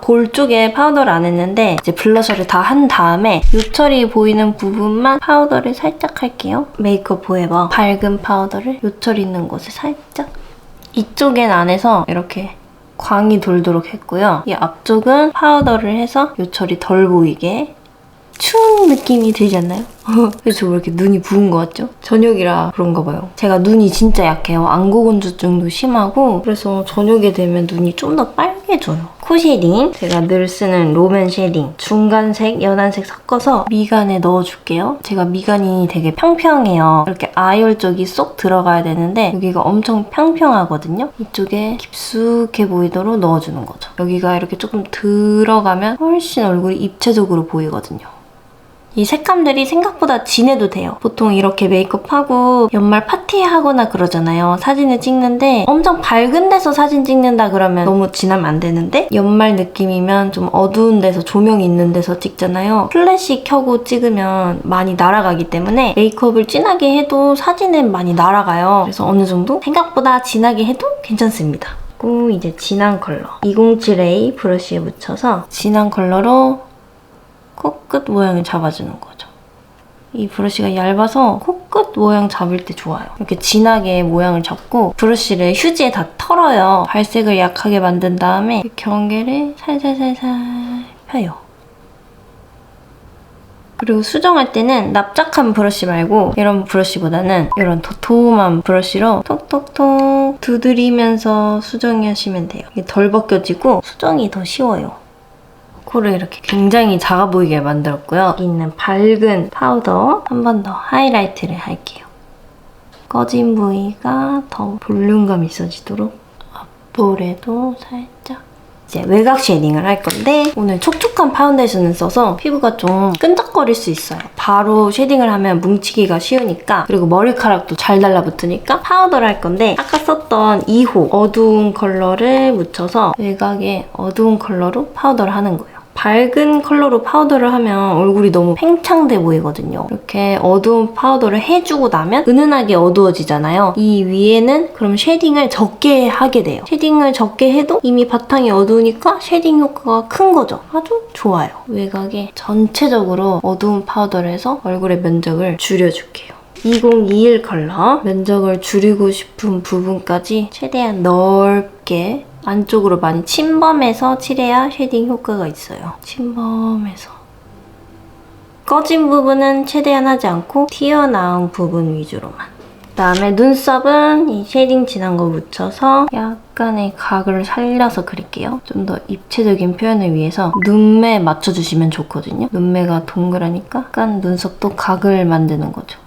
[SPEAKER 1] 볼 쪽에 파우더를 안 했는데 이제 블러셔를 다 한 다음에 요철이 보이는 부분만 파우더를 살짝 할게요. 메이크업 포에버 밝은 파우더를 요철 있는 곳에 살짝. 이쪽엔 안 해서 이렇게 광이 돌도록 했고요. 이 앞쪽은 파우더를 해서 요철이 덜 보이게. 추운 느낌이 들지 않나요? 저 왜 이렇게 눈이 부은 것 같죠? 저녁이라 그런가 봐요. 제가 눈이 진짜 약해요. 안구건조증도 심하고 그래서 저녁에 되면 눈이 좀 더 빨개져요. 코 쉐딩, 제가 늘 쓰는 롬앤 쉐딩 중간색, 연한색 섞어서 미간에 넣어줄게요. 제가 미간이 되게 평평해요. 이렇게 아이홀 쪽이 쏙 들어가야 되는데 여기가 엄청 평평하거든요. 이쪽에 깊숙해 보이도록 넣어주는 거죠. 여기가 이렇게 조금 들어가면 훨씬 얼굴이 입체적으로 보이거든요. 이 색감들이 생각보다 진해도 돼요. 보통 이렇게 메이크업하고 연말 파티하거나 그러잖아요. 사진을 찍는데 엄청 밝은 데서 사진 찍는다 그러면 너무 진하면 안 되는데 연말 느낌이면 좀 어두운 데서 조명 있는 데서 찍잖아요. 플래시 켜고 찍으면 많이 날아가기 때문에 메이크업을 진하게 해도 사진은 많이 날아가요. 그래서 어느 정도 생각보다 진하게 해도 괜찮습니다. 그리고 이제 진한 컬러 207A 브러쉬에 묻혀서 진한 컬러로 코끝 모양을 잡아주는 거죠. 이 브러쉬가 얇아서 코끝 모양 잡을 때 좋아요. 이렇게 진하게 모양을 잡고 브러쉬를 휴지에 다 털어요. 발색을 약하게 만든 다음에 경계를 살살살살 펴요. 그리고 수정할 때는 납작한 브러쉬 말고 이런 브러쉬보다는 이런 도톰한 브러쉬로 톡톡톡 두드리면서 수정하시면 돼요. 이게 덜 벗겨지고 수정이 더 쉬워요. 코를 이렇게 굉장히 작아 보이게 만들었고요. 여기 있는 밝은 파우더 한 번 더 하이라이트를 할게요. 꺼진 부위가 더 볼륨감 있어지도록 앞볼에도 살짝 이제 외곽 쉐딩을 할 건데 오늘 촉촉한 파운데이션을 써서 피부가 좀 끈적거릴 수 있어요. 바로 쉐딩을 하면 뭉치기가 쉬우니까 그리고 머리카락도 잘 달라붙으니까 파우더를 할 건데 아까 썼던 2호 어두운 컬러를 묻혀서 외곽에 어두운 컬러로 파우더를 하는 거예요. 밝은 컬러로 파우더를 하면 얼굴이 너무 팽창돼 보이거든요. 이렇게 어두운 파우더를 해주고 나면 은은하게 어두워지잖아요. 이 위에는 그럼 쉐딩을 적게 하게 돼요. 쉐딩을 적게 해도 이미 바탕이 어두우니까 쉐딩 효과가 큰 거죠. 아주 좋아요. 외곽에 전체적으로 어두운 파우더를 해서 얼굴의 면적을 줄여줄게요. 2021 컬러 면적을 줄이고 싶은 부분까지 최대한 넓게 안쪽으로 많이 침범해서 칠해야 쉐딩 효과가 있어요. 침범해서. 꺼진 부분은 최대한 하지 않고 튀어나온 부분 위주로만. 그다음에 눈썹은 이 쉐딩 진한 거 묻혀서 약간의 각을 살려서 그릴게요. 좀 더 입체적인 표현을 위해서 눈매 맞춰주시면 좋거든요. 눈매가 동그라니까 약간 눈썹도 각을 만드는 거죠.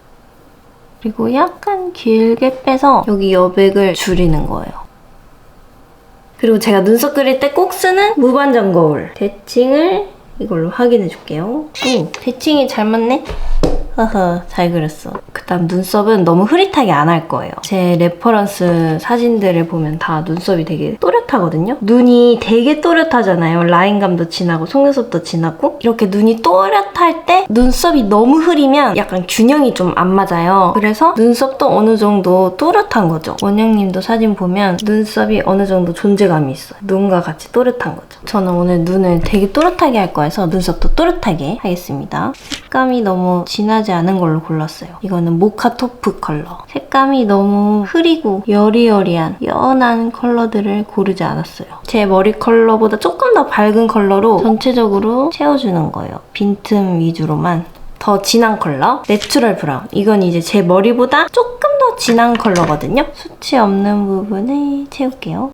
[SPEAKER 1] 그리고 약간 길게 빼서 여기 여백을 줄이는 거예요. 그리고 제가 눈썹 그릴 때 꼭 쓰는 무반전 거울. 대칭을 이걸로 확인해 줄게요. 오, 대칭이 잘 맞네? 허허, 잘 그렸어. 그다음 눈썹은 너무 흐릿하게 안 할 거예요. 제 레퍼런스 사진들을 보면 다 눈썹이 되게 또렷하거든요. 눈이 되게 또렷하잖아요. 라인감도 진하고 속눈썹도 진하고. 이렇게 눈이 또렷할 때 눈썹이 너무 흐리면 약간 균형이 좀 안 맞아요. 그래서 눈썹도 어느 정도 또렷한 거죠. 원영님도 사진 보면 눈썹이 어느 정도 존재감이 있어요. 눈과 같이 또렷한 거죠. 저는 오늘 눈을 되게 또렷하게 할 거여서 눈썹도 또렷하게 하겠습니다. 색감이 너무 진하지 않은 걸로 골랐어요. 이거는 모카 토프 컬러. 색감이 너무 흐리고 여리여리한 연한 컬러들을 고르지 않았어요. 제 머리 컬러보다 조금 더 밝은 컬러로 전체적으로 채워주는 거예요. 빈틈 위주로만. 더 진한 컬러, 내추럴 브라운. 이건 이제 제 머리보다 조금 더 진한 컬러거든요. 수치 없는 부분에 채울게요.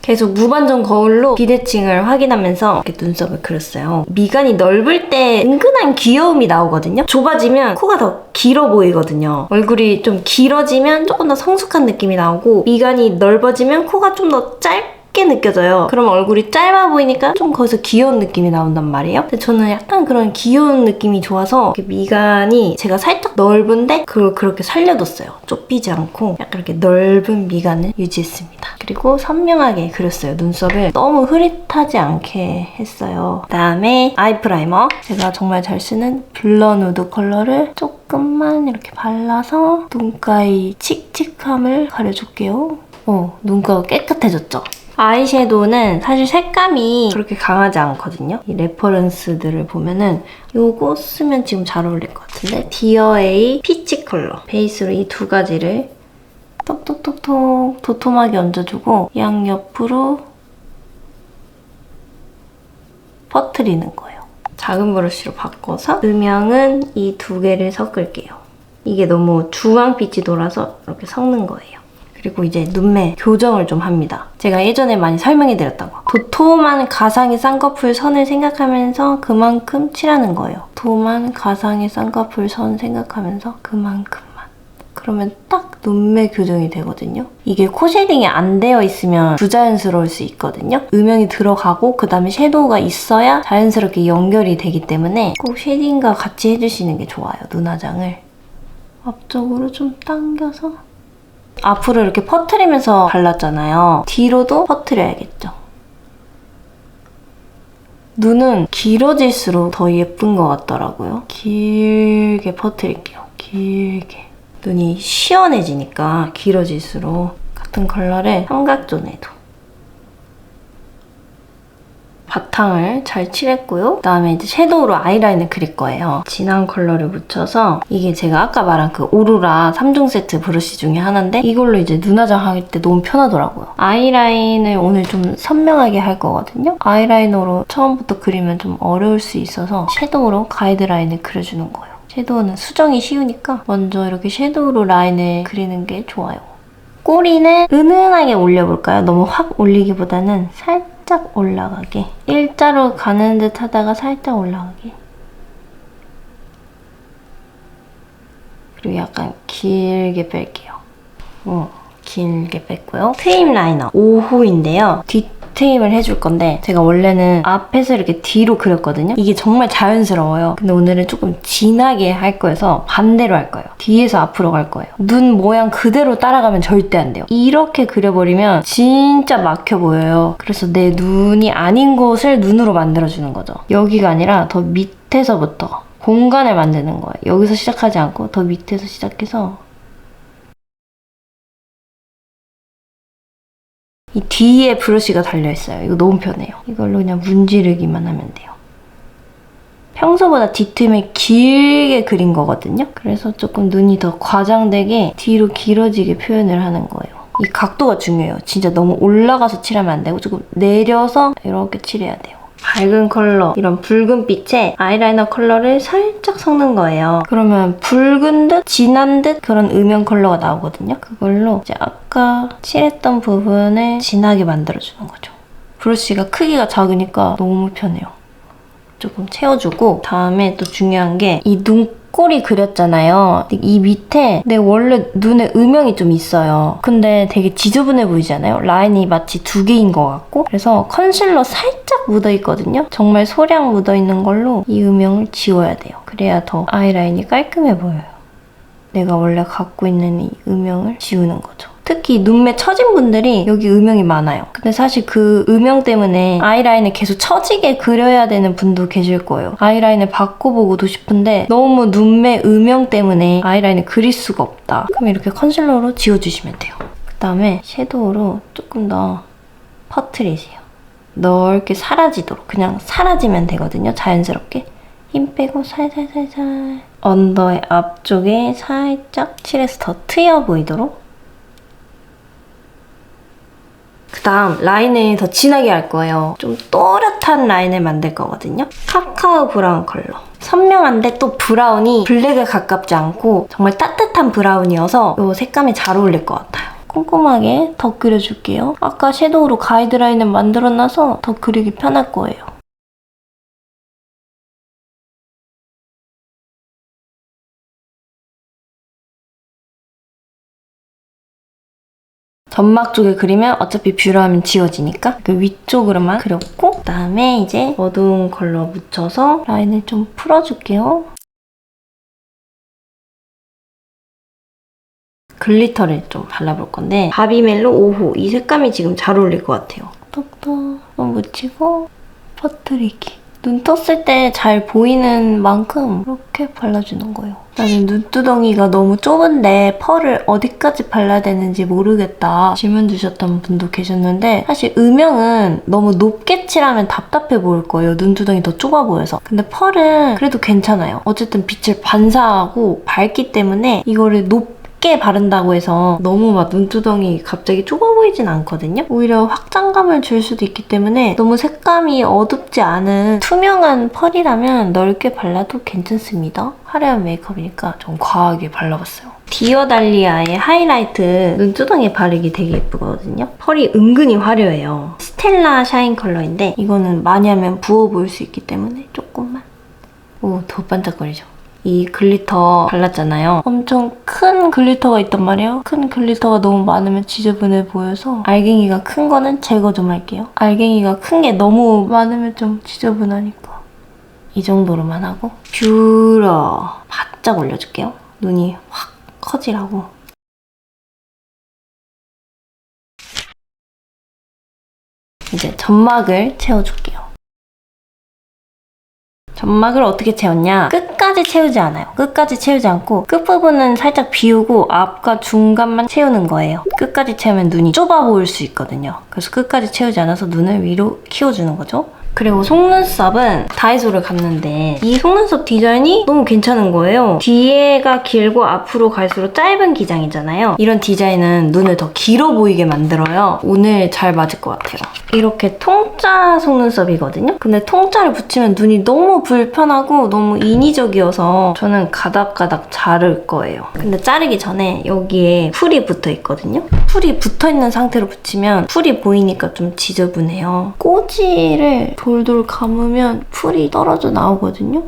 [SPEAKER 1] 계속 무반전 거울로 비대칭을 확인하면서 이렇게 눈썹을 그렸어요. 미간이 넓을 때 은근한 귀여움이 나오거든요. 좁아지면 코가 더 길어 보이거든요. 얼굴이 좀 길어지면 조금 더 성숙한 느낌이 나오고 미간이 넓어지면 코가 좀 더 짧게 느껴져요. 그럼 얼굴이 짧아 보이니까 좀 거기서 귀여운 느낌이 나온단 말이에요. 근데 저는 약간 그런 귀여운 느낌이 좋아서 미간이 제가 살짝 넓은데 그걸 그렇게 살려뒀어요. 좁히지 않고 약간 이렇게 넓은 미간을 유지했습니다. 그리고 선명하게 그렸어요. 눈썹을 너무 흐릿하지 않게 했어요. 그다음에 아이 프라이머. 제가 정말 잘 쓰는 블러 누드 컬러를 조금만 이렇게 발라서 눈가의 칙칙함을 가려줄게요. 눈가가 깨끗해졌죠? 아이섀도우는 사실 색감이 그렇게 강하지 않거든요. 이 레퍼런스들을 보면은 요거 쓰면 지금 잘 어울릴 것 같은데 디어에이 피치 컬러 베이스로 이 두 가지를 톡톡톡톡 도톰하게 얹어주고 양옆으로 퍼트리는 거예요. 작은 브러쉬로 바꿔서 음영은 이 두 개를 섞을게요. 이게 너무 주황빛이 돌아서 이렇게 섞는 거예요. 그리고 이제 눈매 교정을 좀 합니다. 제가 예전에 많이 설명해드렸다고. 도톰한 가상의 쌍꺼풀 선을 생각하면서 그만큼 칠하는 거예요. 도톰한 가상의 쌍꺼풀 선 생각하면서 그만큼만. 그러면 딱 눈매 교정이 되거든요. 이게 코 쉐딩이 안 되어 있으면 부자연스러울 수 있거든요. 음영이 들어가고 그 다음에 섀도우가 있어야 자연스럽게 연결이 되기 때문에 꼭 쉐딩과 같이 해주시는 게 좋아요. 눈화장을. 앞쪽으로 좀 당겨서 앞으로 이렇게 퍼트리면서 발랐잖아요. 뒤로도 퍼트려야겠죠. 눈은 길어질수록 더 예쁜 것 같더라고요. 길게 퍼트릴게요. 길게. 눈이 시원해지니까 길어질수록 같은 컬러를 삼각존에도. 바탕을 잘 칠했고요. 그다음에 이제 섀도우로 아이라인을 그릴 거예요. 진한 컬러를 묻혀서 이게 제가 아까 말한 그 오로라 3종 세트 브러쉬 중에 하나인데 이걸로 이제 눈화장 할 때 너무 편하더라고요. 아이라인을 오늘 좀 선명하게 할 거거든요. 아이라이너로 처음부터 그리면 좀 어려울 수 있어서 섀도우로 가이드라인을 그려주는 거예요. 섀도우는 수정이 쉬우니까 먼저 이렇게 섀도우로 라인을 그리는 게 좋아요. 꼬리는 은은하게 올려볼까요? 너무 확 올리기보다는 살짝 올라가게. 일자로 가는 듯 하다가 살짝 올라가게. 그리고 약간 길게 뺄게요. 길게 뺐고요. 트임 라이너 5호인데요. 뒷트임을 해줄 건데 제가 원래는 앞에서 이렇게 뒤로 그렸거든요. 이게 정말 자연스러워요. 근데 오늘은 조금 진하게 할 거여서 반대로 할 거예요. 뒤에서 앞으로 갈 거예요. 눈 모양 그대로 따라가면 절대 안 돼요. 이렇게 그려버리면 진짜 막혀 보여요. 그래서 내 눈이 아닌 곳을 눈으로 만들어주는 거죠. 여기가 아니라 더 밑에서부터 공간을 만드는 거예요. 여기서 시작하지 않고 더 밑에서 시작해서 이 뒤에 브러쉬가 달려있어요. 이거 너무 편해요. 이걸로 그냥 문지르기만 하면 돼요. 평소보다 뒤틈을 길게 그린 거거든요. 그래서 조금 눈이 더 과장되게 뒤로 길어지게 표현을 하는 거예요. 이 각도가 중요해요. 진짜 너무 올라가서 칠하면 안 되고 조금 내려서 이렇게 칠해야 돼요. 밝은 컬러, 이런 붉은 빛에 아이라이너 컬러를 살짝 섞는 거예요. 그러면 붉은 듯 진한 듯 그런 음영 컬러가 나오거든요. 그걸로 이제 아까 칠했던 부분을 진하게 만들어주는 거죠. 브러쉬가 크기가 작으니까 너무 편해요. 조금 채워주고 다음에 또 중요한 게 이 눈꼬리 그렸잖아요. 이 밑에 내 원래 눈에 음영이 좀 있어요. 근데 되게 지저분해 보이잖아요. 라인이 마치 두 개인 것 같고 그래서 컨실러 살짝 묻어있거든요. 정말 소량 묻어있는 걸로 이 음영을 지워야 돼요. 그래야 더 아이라인이 깔끔해 보여요. 내가 원래 갖고 있는 이 음영을 지우는 거죠. 특히 눈매 처진 분들이 여기 음영이 많아요. 근데 사실 그 음영 때문에 아이라인을 계속 처지게 그려야 되는 분도 계실 거예요. 아이라인을 바꿔보고도 싶은데 너무 눈매 음영 때문에 아이라인을 그릴 수가 없다. 그럼 이렇게 컨실러로 지워주시면 돼요. 그다음에 섀도우로 조금 더 퍼트리세요. 넓게 사라지도록 그냥 사라지면 되거든요. 자연스럽게. 힘 빼고 살살살살 언더의 앞쪽에 살짝 칠해서 더 트여 보이도록. 그 다음 라인을 더 진하게 할 거예요. 좀 또렷한 라인을 만들 거거든요. 카카오 브라운 컬러. 선명한데 또 브라운이 블랙에 가깝지 않고 정말 따뜻한 브라운이어서 이 색감이 잘 어울릴 것 같아요. 꼼꼼하게 더 그려줄게요. 아까 섀도우로 가이드라인을 만들어놔서 더 그리기 편할 거예요. 점막 쪽에 그리면 어차피 뷰러 하면 지워지니까 그 위쪽으로만 그렸고 그다음에 이제 어두운 컬러 묻혀서 라인을 좀 풀어줄게요. 글리터를 좀 발라볼 건데 바비멜로 5호 이 색감이 지금 잘 어울릴 것 같아요. 톡톡 묻히고 퍼뜨리기. 눈 떴을 때 잘 보이는 만큼 이렇게 발라주는 거예요. 나는 눈두덩이가 너무 좁은데 펄을 어디까지 발라야 되는지 모르겠다 질문 주셨던 분도 계셨는데 사실 음영은 너무 높게 칠하면 답답해 보일 거예요. 눈두덩이 더 좁아 보여서. 근데 펄은 그래도 괜찮아요. 어쨌든 빛을 반사하고 밝기 때문에 이거를 높게 바른다고 해서 너무 막 눈두덩이 갑자기 좁아 보이진 않거든요. 오히려 확장감을 줄 수도 있기 때문에 너무 색감이 어둡지 않은 투명한 펄이라면 넓게 발라도 괜찮습니다. 화려한 메이크업이니까 좀 과하게 발라봤어요. 디어달리아의 하이라이트 눈두덩이에 바르기 되게 예쁘거든요. 펄이 은근히 화려해요. 스텔라 샤인 컬러인데 이거는 많이 하면 부어 보일 수 있기 때문에 조금만. 오, 더 반짝거리죠? 이 글리터 발랐잖아요. 엄청 큰 글리터가 있단 말이에요. 큰 글리터가 너무 많으면 지저분해 보여서 알갱이가 큰 거는 제거 좀 할게요. 알갱이가 큰 게 너무 많으면 좀 지저분하니까. 이 정도로만 하고 뷰러 바짝 올려줄게요. 눈이 확 커지라고. 이제 점막을 채워줄게요. 점막을 어떻게 채웠냐? 끝까지 채우지 않아요. 끝까지 채우지 않고 끝부분은 살짝 비우고 앞과 중간만 채우는 거예요. 끝까지 채우면 눈이 좁아 보일 수 있거든요. 그래서 끝까지 채우지 않아서 눈을 위로 키워주는 거죠. 그리고 속눈썹은 다이소를 갔는데 이 속눈썹 디자인이 너무 괜찮은 거예요. 뒤에가 길고 앞으로 갈수록 짧은 기장이잖아요. 이런 디자인은 눈을 더 길어 보이게 만들어요. 오늘 잘 맞을 것 같아요. 이렇게 통짜 속눈썹이거든요. 근데 통짜를 붙이면 눈이 너무 불편하고 너무 인위적이어서 저는 가닥가닥 자를 거예요. 근데 자르기 전에 여기에 풀이 붙어 있거든요. 풀이 붙어있는 상태로 붙이면 풀이 보이니까 좀 지저분해요. 꼬지를 돌돌 감으면 풀이 떨어져 나오거든요.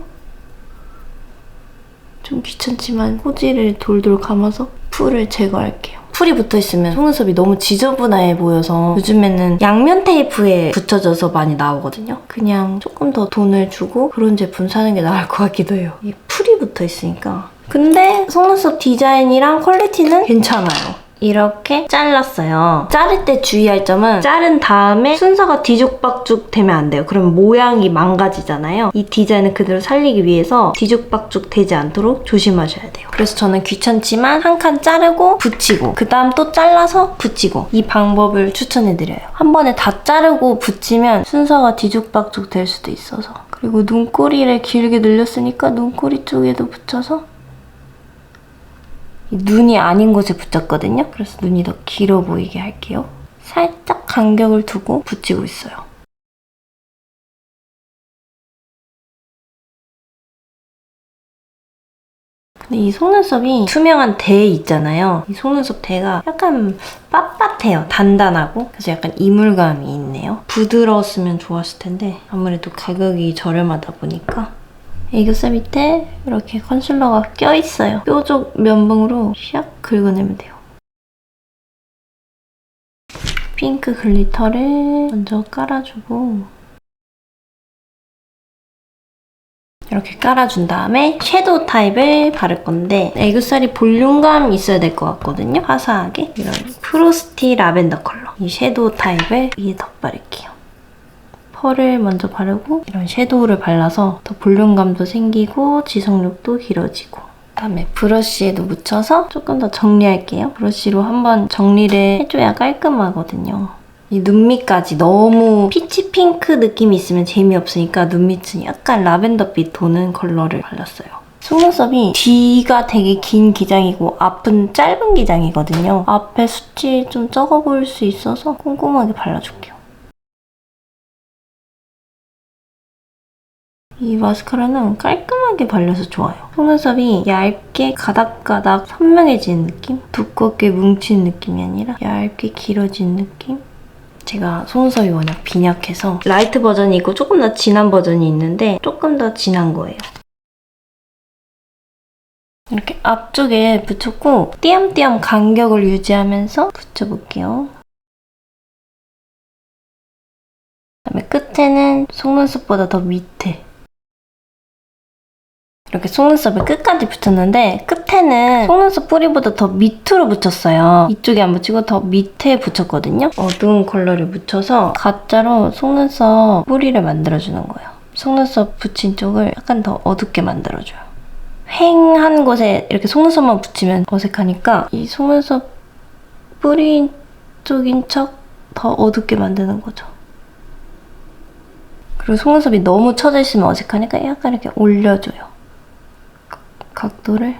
[SPEAKER 1] 좀 귀찮지만 호지를 돌돌 감아서 풀을 제거할게요. 풀이 붙어있으면 속눈썹이 너무 지저분해 보여서 요즘에는 양면 테이프에 붙여져서 많이 나오거든요. 그냥 조금 더 돈을 주고 그런 제품 사는 게 나을 것 같기도 해요. 이 풀이 붙어있으니까. 근데 속눈썹 디자인이랑 퀄리티는 괜찮아요. 이렇게 잘랐어요. 자를 때 주의할 점은 자른 다음에 순서가 뒤죽박죽 되면 안 돼요. 그러면 모양이 망가지잖아요. 이 디자인을 그대로 살리기 위해서 뒤죽박죽 되지 않도록 조심하셔야 돼요. 그래서 저는 귀찮지만 한 칸 자르고 붙이고 그 다음 또 잘라서 붙이고 이 방법을 추천해드려요. 한 번에 다 자르고 붙이면 순서가 뒤죽박죽 될 수도 있어서. 그리고 눈꼬리를 길게 늘렸으니까 눈꼬리 쪽에도 붙여서 눈이 아닌 곳에 붙였거든요. 그래서 눈이 더 길어 보이게 할게요. 살짝 간격을 두고 붙이고 있어요. 근데 이 속눈썹이 투명한 대 있잖아요. 이 속눈썹 대가 약간 빳빳해요. 단단하고. 그래서 약간 이물감이 있네요. 부드러웠으면 좋았을 텐데 아무래도 가격이 저렴하다 보니까 애교살 밑에 이렇게 컨실러가 껴있어요. 뾰족 면봉으로 샥 긁어내면 돼요. 핑크 글리터를 먼저 깔아주고 이렇게 깔아준 다음에 섀도우 타입을 바를 건데 애교살이 볼륨감 있어야 될 것 같거든요. 화사하게. 이런 프로스티 라벤더 컬러. 이 섀도우 타입을 위에 덧바를게요. 펄을 먼저 바르고 이런 섀도우를 발라서 더 볼륨감도 생기고 지속력도 길어지고 그다음에 브러쉬에도 묻혀서 조금 더 정리할게요. 브러쉬로 한번 정리를 해줘야 깔끔하거든요. 이 눈 밑까지 너무 피치 핑크 느낌이 있으면 재미없으니까 눈 밑은 약간 라벤더빛 도는 컬러를 발랐어요. 속눈썹이 뒤가 되게 긴 기장이고 앞은 짧은 기장이거든요. 앞에 숱이 좀 적어 보일 수 있어서 꼼꼼하게 발라줄게요. 이 마스카라는 깔끔하게 발려서 좋아요. 속눈썹이 얇게 가닥가닥 선명해지는 느낌? 두껍게 뭉친 느낌이 아니라 얇게 길어진 느낌? 제가 속눈썹이 워낙 빈약해서 라이트 버전이 있고 조금 더 진한 버전이 있는데 조금 더 진한 거예요. 이렇게 앞쪽에 붙였고 띄엄띄엄 간격을 유지하면서 붙여볼게요. 그다음에 끝에는 속눈썹보다 더 밑에 이렇게 속눈썹을 끝까지 붙였는데 끝에는 속눈썹 뿌리보다 더 밑으로 붙였어요. 이쪽에 안 붙이고 더 밑에 붙였거든요. 어두운 컬러를 묻혀서 가짜로 속눈썹 뿌리를 만들어주는 거예요. 속눈썹 붙인 쪽을 약간 더 어둡게 만들어줘요. 휑한 곳에 이렇게 속눈썹만 붙이면 어색하니까 이 속눈썹 뿌리 쪽인 척 더 어둡게 만드는 거죠. 그리고 속눈썹이 너무 처져 있으면 어색하니까 약간 이렇게 올려줘요. 각도를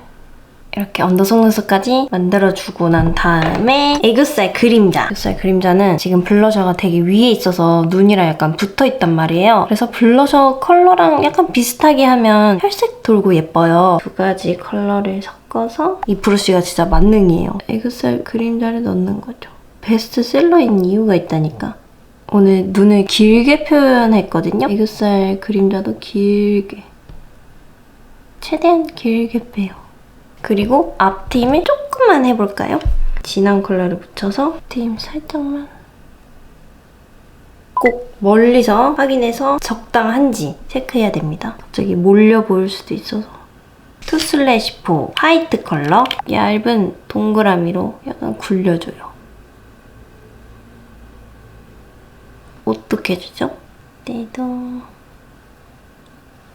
[SPEAKER 1] 이렇게 언더 속눈썹까지 만들어주고 난 다음에 애교살 그림자. 애교살 그림자는 지금 블러셔가 되게 위에 있어서 눈이랑 약간 붙어있단 말이에요. 그래서 블러셔 컬러랑 약간 비슷하게 하면 혈색 돌고 예뻐요. 두 가지 컬러를 섞어서 이 브러쉬가 진짜 만능이에요. 애교살 그림자를 넣는 거죠. 베스트셀러인 이유가 있다니까. 오늘 눈을 길게 표현했거든요. 애교살 그림자도 길게. 최대한 길게 빼요. 그리고 앞트임을 조금만 해볼까요? 진한 컬러를 묻혀서 앞트임 살짝만. 꼭 멀리서 확인해서 적당한지 체크해야 됩니다. 갑자기 몰려 보일 수도 있어서. 투슬래시포 화이트 컬러 얇은 동그라미로 약간 굴려줘요. 어떻게 해주죠? 얘도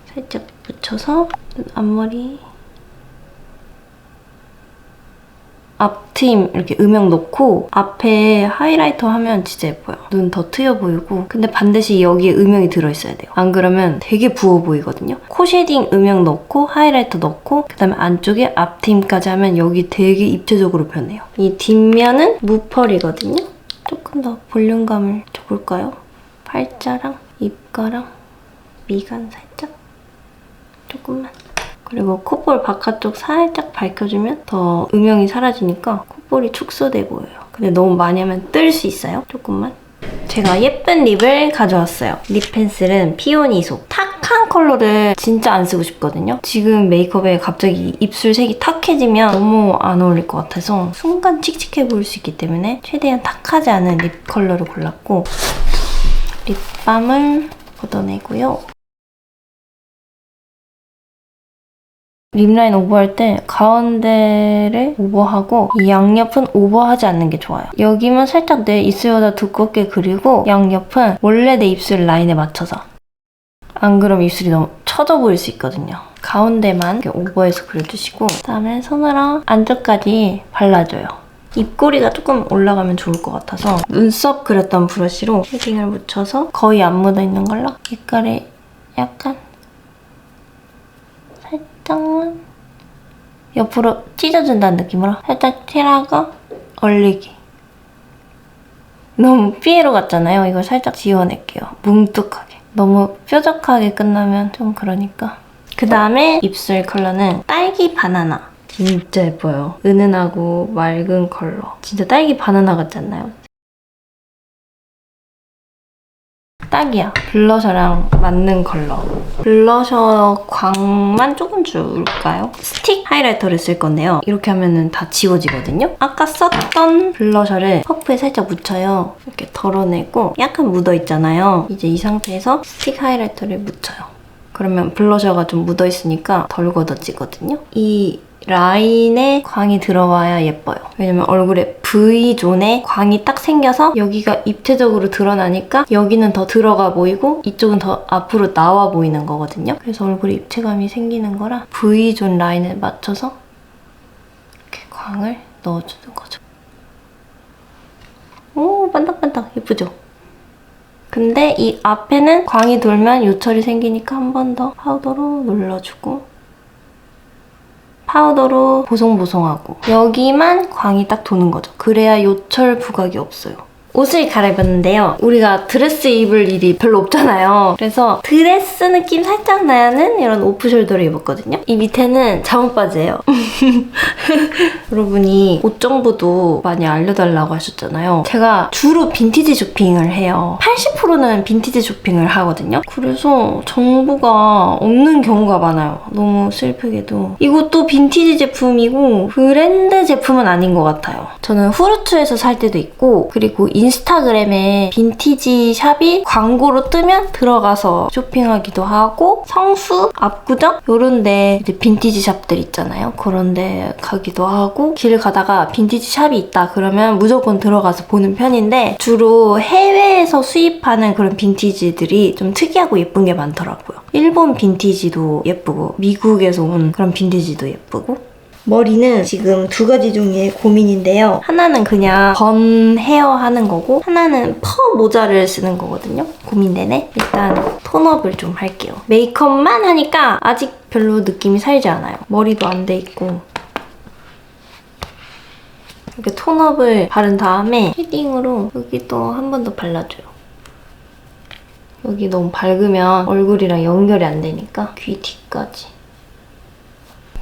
[SPEAKER 1] 살짝 묻혀서 눈 앞머리 앞트임 이렇게 음영 넣고 앞에 하이라이터 하면 진짜 예뻐요. 눈 더 트여 보이고 근데 반드시 여기에 음영이 들어있어야 돼요. 안 그러면 되게 부어 보이거든요. 코 쉐딩 음영 넣고 하이라이터 넣고 그다음에 안쪽에 앞트임까지 하면 여기 되게 입체적으로 변해요. 이 뒷면은 무펄이거든요. 조금 더 볼륨감을 줘볼까요? 팔자랑 입가랑 미간 살짝 조금만. 그리고 콧볼 바깥쪽 살짝 밝혀주면 더 음영이 사라지니까 콧볼이 축소돼 보여요. 근데 너무 많이 하면 뜰 수 있어요. 조금만. 제가 예쁜 립을 가져왔어요. 립 펜슬은 피오니소 탁 탁한 컬러를 진짜 안 쓰고 싶거든요. 지금 메이크업에 갑자기 입술 색이 탁해지면 너무 안 어울릴 것 같아서 순간 칙칙해 보일 수 있기 때문에 최대한 탁하지 않은 립 컬러를 골랐고 립밤을 걷어내고요. 립라인 오버할 때 가운데를 오버하고 이 양옆은 오버하지 않는 게 좋아요. 여기만 살짝 내 입술보다 두껍게 그리고 양옆은 원래 내 입술 라인에 맞춰서. 안 그러면 입술이 너무 처져 보일 수 있거든요. 가운데만 이렇게 오버해서 그려주시고 그다음에 손으로 안쪽까지 발라줘요. 입꼬리가 조금 올라가면 좋을 것 같아서 눈썹 그렸던 브러쉬로 쉐딩을 묻혀서 거의 안 묻어있는 걸로 색깔이 약간 살짝만 옆으로 찢어준다는 느낌으로 살짝 칠하고 얼리기. 너무 피에로 같잖아요. 이걸 살짝 지워낼게요. 뭉툭하게. 너무 뾰족하게 끝나면 좀 그러니까. 그 다음에 입술 컬러는 딸기 바나나. 진짜 예뻐요. 은은하고 맑은 컬러. 진짜 딸기 바나나 같지 않나요? 딱이야. 블러셔랑 맞는 컬러. 블러셔 광만 조금 줄까요? 스틱 하이라이터를 쓸 건데요. 이렇게 하면은 다 지워지거든요. 아까 썼던 블러셔를 퍼프에 살짝 묻혀요. 이렇게 덜어내고 약간 묻어있잖아요. 이제 이 상태에서 스틱 하이라이터를 묻혀요. 그러면 블러셔가 좀 묻어있으니까 덜 걷어지거든요. 이 라인에 광이 들어와야 예뻐요. 왜냐면 얼굴에 V존에 광이 딱 생겨서 여기가 입체적으로 드러나니까 여기는 더 들어가 보이고 이쪽은 더 앞으로 나와 보이는 거거든요. 그래서 얼굴에 입체감이 생기는 거라 V존 라인에 맞춰서 이렇게 광을 넣어주는 거죠. 오, 반짝반짝 예쁘죠? 근데 이 앞에는 광이 돌면 요철이 생기니까 한 번 더 파우더로 눌러주고 파우더로 보송보송하고 여기만 광이 딱 도는 거죠. 그래야 요철 부각이 없어요. 옷을 갈아입었는데요. 우리가 드레스 입을 일이 별로 없잖아요. 그래서 드레스 느낌 살짝 나는 이런 오프숄더를 입었거든요. 이 밑에는 잠옷 바지예요. 여러분이 옷 정보도 많이 알려달라고 하셨잖아요. 제가 주로 빈티지 쇼핑을 해요. 80%는 빈티지 쇼핑을 하거든요. 그래서 정보가 없는 경우가 많아요. 너무 슬프게도. 이것도 빈티지 제품이고 브랜드 제품은 아닌 것 같아요. 저는 후르츠에서 살 때도 있고 그리고 인스타그램에 빈티지 샵이 광고로 뜨면 들어가서 쇼핑하기도 하고 성수, 압구정 이런 데 이제 빈티지 샵들 있잖아요. 그런 데 가기도 하고 길 가다가 빈티지 샵이 있다 그러면 무조건 들어가서 보는 편인데 주로 해외에서 수입하는 그런 빈티지들이 좀 특이하고 예쁜 게 많더라고요. 일본 빈티지도 예쁘고 미국에서 온 그런 빈티지도 예쁘고 머리는 지금 두 가지 종류의 고민인데요. 하나는 그냥 번 헤어 하는 거고 하나는 퍼 모자를 쓰는 거거든요. 고민되네. 일단 톤업을 좀 할게요. 메이크업만 하니까 아직 별로 느낌이 살지 않아요. 머리도 안 돼 있고 이렇게 톤업을 바른 다음에 쉐딩으로 여기 또 한 번 더 발라줘요. 여기 너무 밝으면 얼굴이랑 연결이 안 되니까 귀 뒤까지.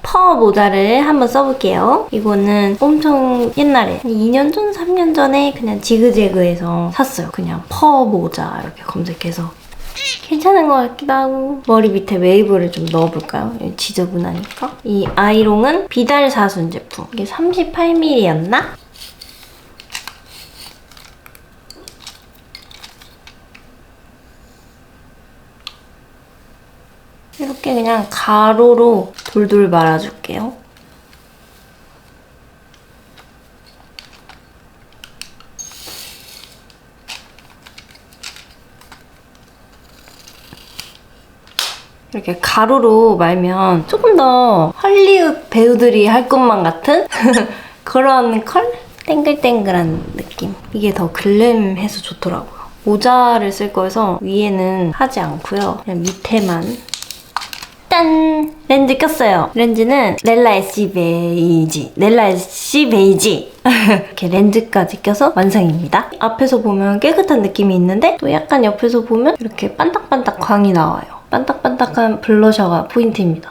[SPEAKER 1] 퍼 모자를 한번 써볼게요. 이거는 엄청 옛날에 2년 전, 3년 전에 그냥 지그재그에서 샀어요. 그냥 퍼 모자 이렇게 검색해서 괜찮은 것 같기도 하고 머리 밑에 웨이브를 좀 넣어볼까요? 지저분하니까. 이 아이롱은 비달 사순 제품. 이게 38ml였나? 이렇게 그냥 가로로 돌돌 말아줄게요. 이렇게 가로로 말면 조금 더 헐리우드 배우들이 할 것만 같은 그런 컬? 땡글땡글한 느낌. 이게 더 글램해서 좋더라고요. 모자를 쓸 거여서 위에는 하지 않고요. 그냥 밑에만. 짠! 렌즈 꼈어요. 렌즈는 렐라 애쉬 베이지. 렐라 애쉬 베이지. 이렇게 렌즈까지 껴서 완성입니다. 앞에서 보면 깨끗한 느낌이 있는데 또 약간 옆에서 보면 이렇게 반딱반딱 광이 나와요. 반딱반딱한 블러셔가 포인트입니다.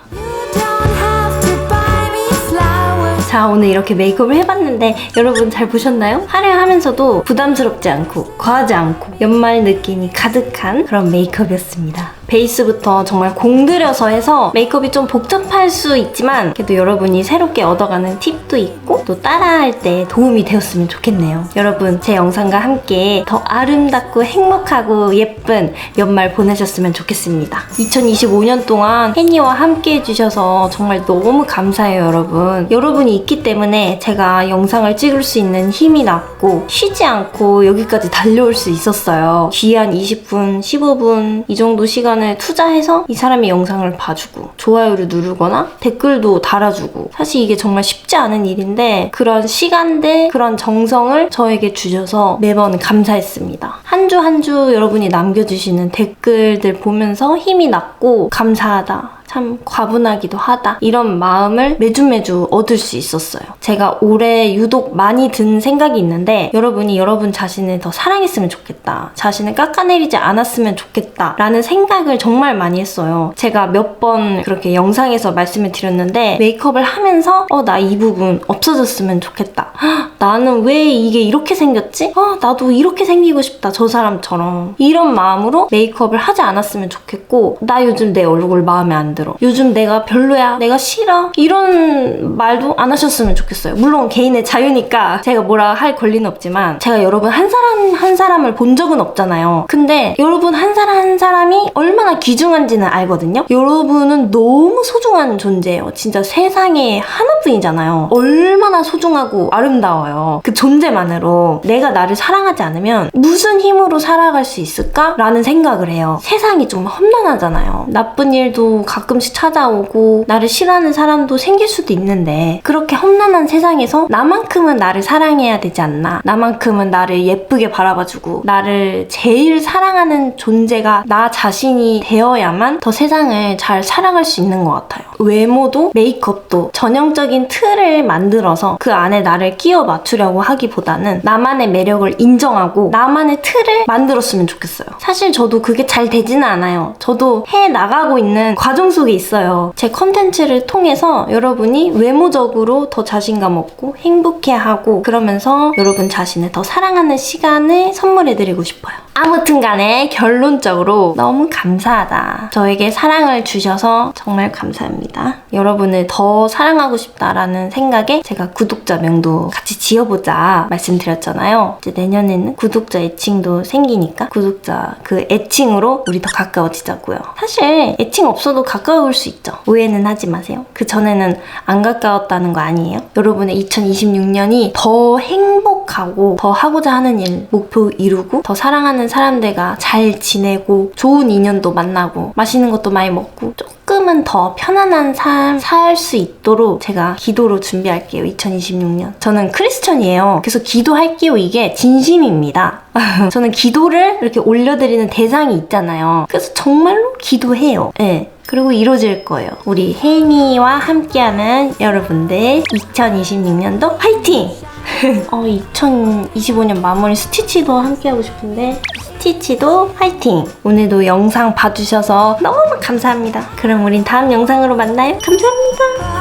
[SPEAKER 1] 자, 오늘 이렇게 메이크업을 해봤는데 여러분 잘 보셨나요? 화려하면서도 부담스럽지 않고 과하지 않고 연말 느낌이 가득한 그런 메이크업이었습니다. 베이스부터 정말 공들여서 해서 메이크업이 좀 복잡할 수 있지만 그래도 여러분이 새롭게 얻어가는 팁도 있고 또 따라할 때 도움이 되었으면 좋겠네요. 여러분 제 영상과 함께 더 아름답고 행복하고 예쁜 연말 보내셨으면 좋겠습니다. 2025년 동안 혜니와 함께 해주셔서 정말 너무 감사해요, 여러분. 여러분이 있기 때문에 제가 영상을 찍을 수 있는 힘이 났고 쉬지 않고 여기까지 달려올 수 있었어요. 귀한 20분, 15분 이 정도 시간을 투자해서 이 사람이 영상을 봐주고 좋아요를 누르거나 댓글도 달아주고 사실 이게 정말 쉽지 않은 일인데 그런 시간대, 그런 정성을 저에게 주셔서 매번 감사했습니다. 한 주 한 주 여러분이 남겨주시는 댓글들 보면서 힘이 났고 감사하다. 참 과분하기도 하다. 이런 마음을 매주 얻을 수 있었어요. 제가 올해 유독 많이 든 생각이 있는데 여러분이 여러분 자신을 더 사랑했으면 좋겠다. 자신을 깎아내리지 않았으면 좋겠다. 라는 생각을 정말 많이 했어요. 제가 몇 번 그렇게 영상에서 말씀을 드렸는데 메이크업을 하면서 나 이 부분 없어졌으면 좋겠다. 나는 왜 이게 이렇게 생겼지? 나도 이렇게 생기고 싶다. 저 사람처럼. 이런 마음으로 메이크업을 하지 않았으면 좋겠고 나 요즘 내 얼굴 마음에 안 들어. 요즘 내가 별로야. 내가 싫어. 이런 말도 안 하셨으면 좋겠어요. 물론 개인의 자유니까 제가 뭐라 할 권리는 없지만 제가 여러분 한 사람 한 사람을 본 적은 없잖아요. 근데 여러분 한 사람 한 사람이 얼마나 귀중한지는 알거든요. 여러분은 너무 소중한 존재예요. 진짜 세상에 하나뿐이잖아요. 얼마나 소중하고 아름다워요. 그 존재만으로 내가 나를 사랑하지 않으면 무슨 힘으로 살아갈 수 있을까? 라는 생각을 해요. 세상이 좀 험난하잖아요. 나쁜 일도 가끔씩 찾아오고 나를 싫어하는 사람도 생길 수도 있는데 그렇게 험난한 세상에서 나만큼은 나를 사랑해야 되지 않나? 나만큼은 나를 예쁘게 바라봐주고 나를 제일 사랑하는 존재가 나 자신이 되어야만 더 세상을 잘 살아갈 수 있는 것 같아요. 외모도 메이크업도 전형적인 틀을 만들어서 그 안에 나를 끼워 맞추려고 하기보다는 나만의 매력을 인정하고 나만의 틀을 만들었으면 좋겠어요. 사실 저도 그게 잘 되지는 않아요. 저도 해나가고 있는 과정 속에 있어요. 제 컨텐츠를 통해서 여러분이 외모적으로 더 자신감 얻고 행복해하고 그러면서 여러분 자신을 더 사랑하는 시간을 선물해드리고 싶어요. 아무튼 간에 결론적으로 너무 감사하다. 저에게 사랑을 주셔서 정말 감사합니다. 여러분을 더 사랑하고 싶다라는 생각에 제가 구독자 명도 같이 지어보자 말씀드렸잖아요. 이제 내년에는 구독자 애칭도 생기니까 구독자 그 애칭으로 우리 더 가까워지자고요. 사실 애칭 없어도 가까울 수 있죠. 오해는 하지 마세요. 그 전에는 안 가까웠다는 거 아니에요? 여러분의 2026년이 더 행복하고 더 하고자 하는 일, 목표 이루고 더 사랑하는 사람들과 잘 지내고 좋은 인연도 만나고 맛있는 것도 많이 먹고 조금은 더 편안한 삶 살 수 있도록 제가 기도로 준비할게요. 2026년. 저는 크리스천이에요. 그래서 기도할게요. 이게 진심입니다. 저는 기도를 이렇게 올려드리는 대상이 있잖아요. 그래서 정말로 기도해요. 네. 그리고 이루어질 거예요. 우리 혜니와 함께하는 여러분들 2026년도 화이팅! 2025년 마무리 스티치도 함께하고 싶은데 스티치도 화이팅! 오늘도 영상 봐주셔서 너무 감사합니다. 그럼 우린 다음 영상으로 만나요. 감사합니다.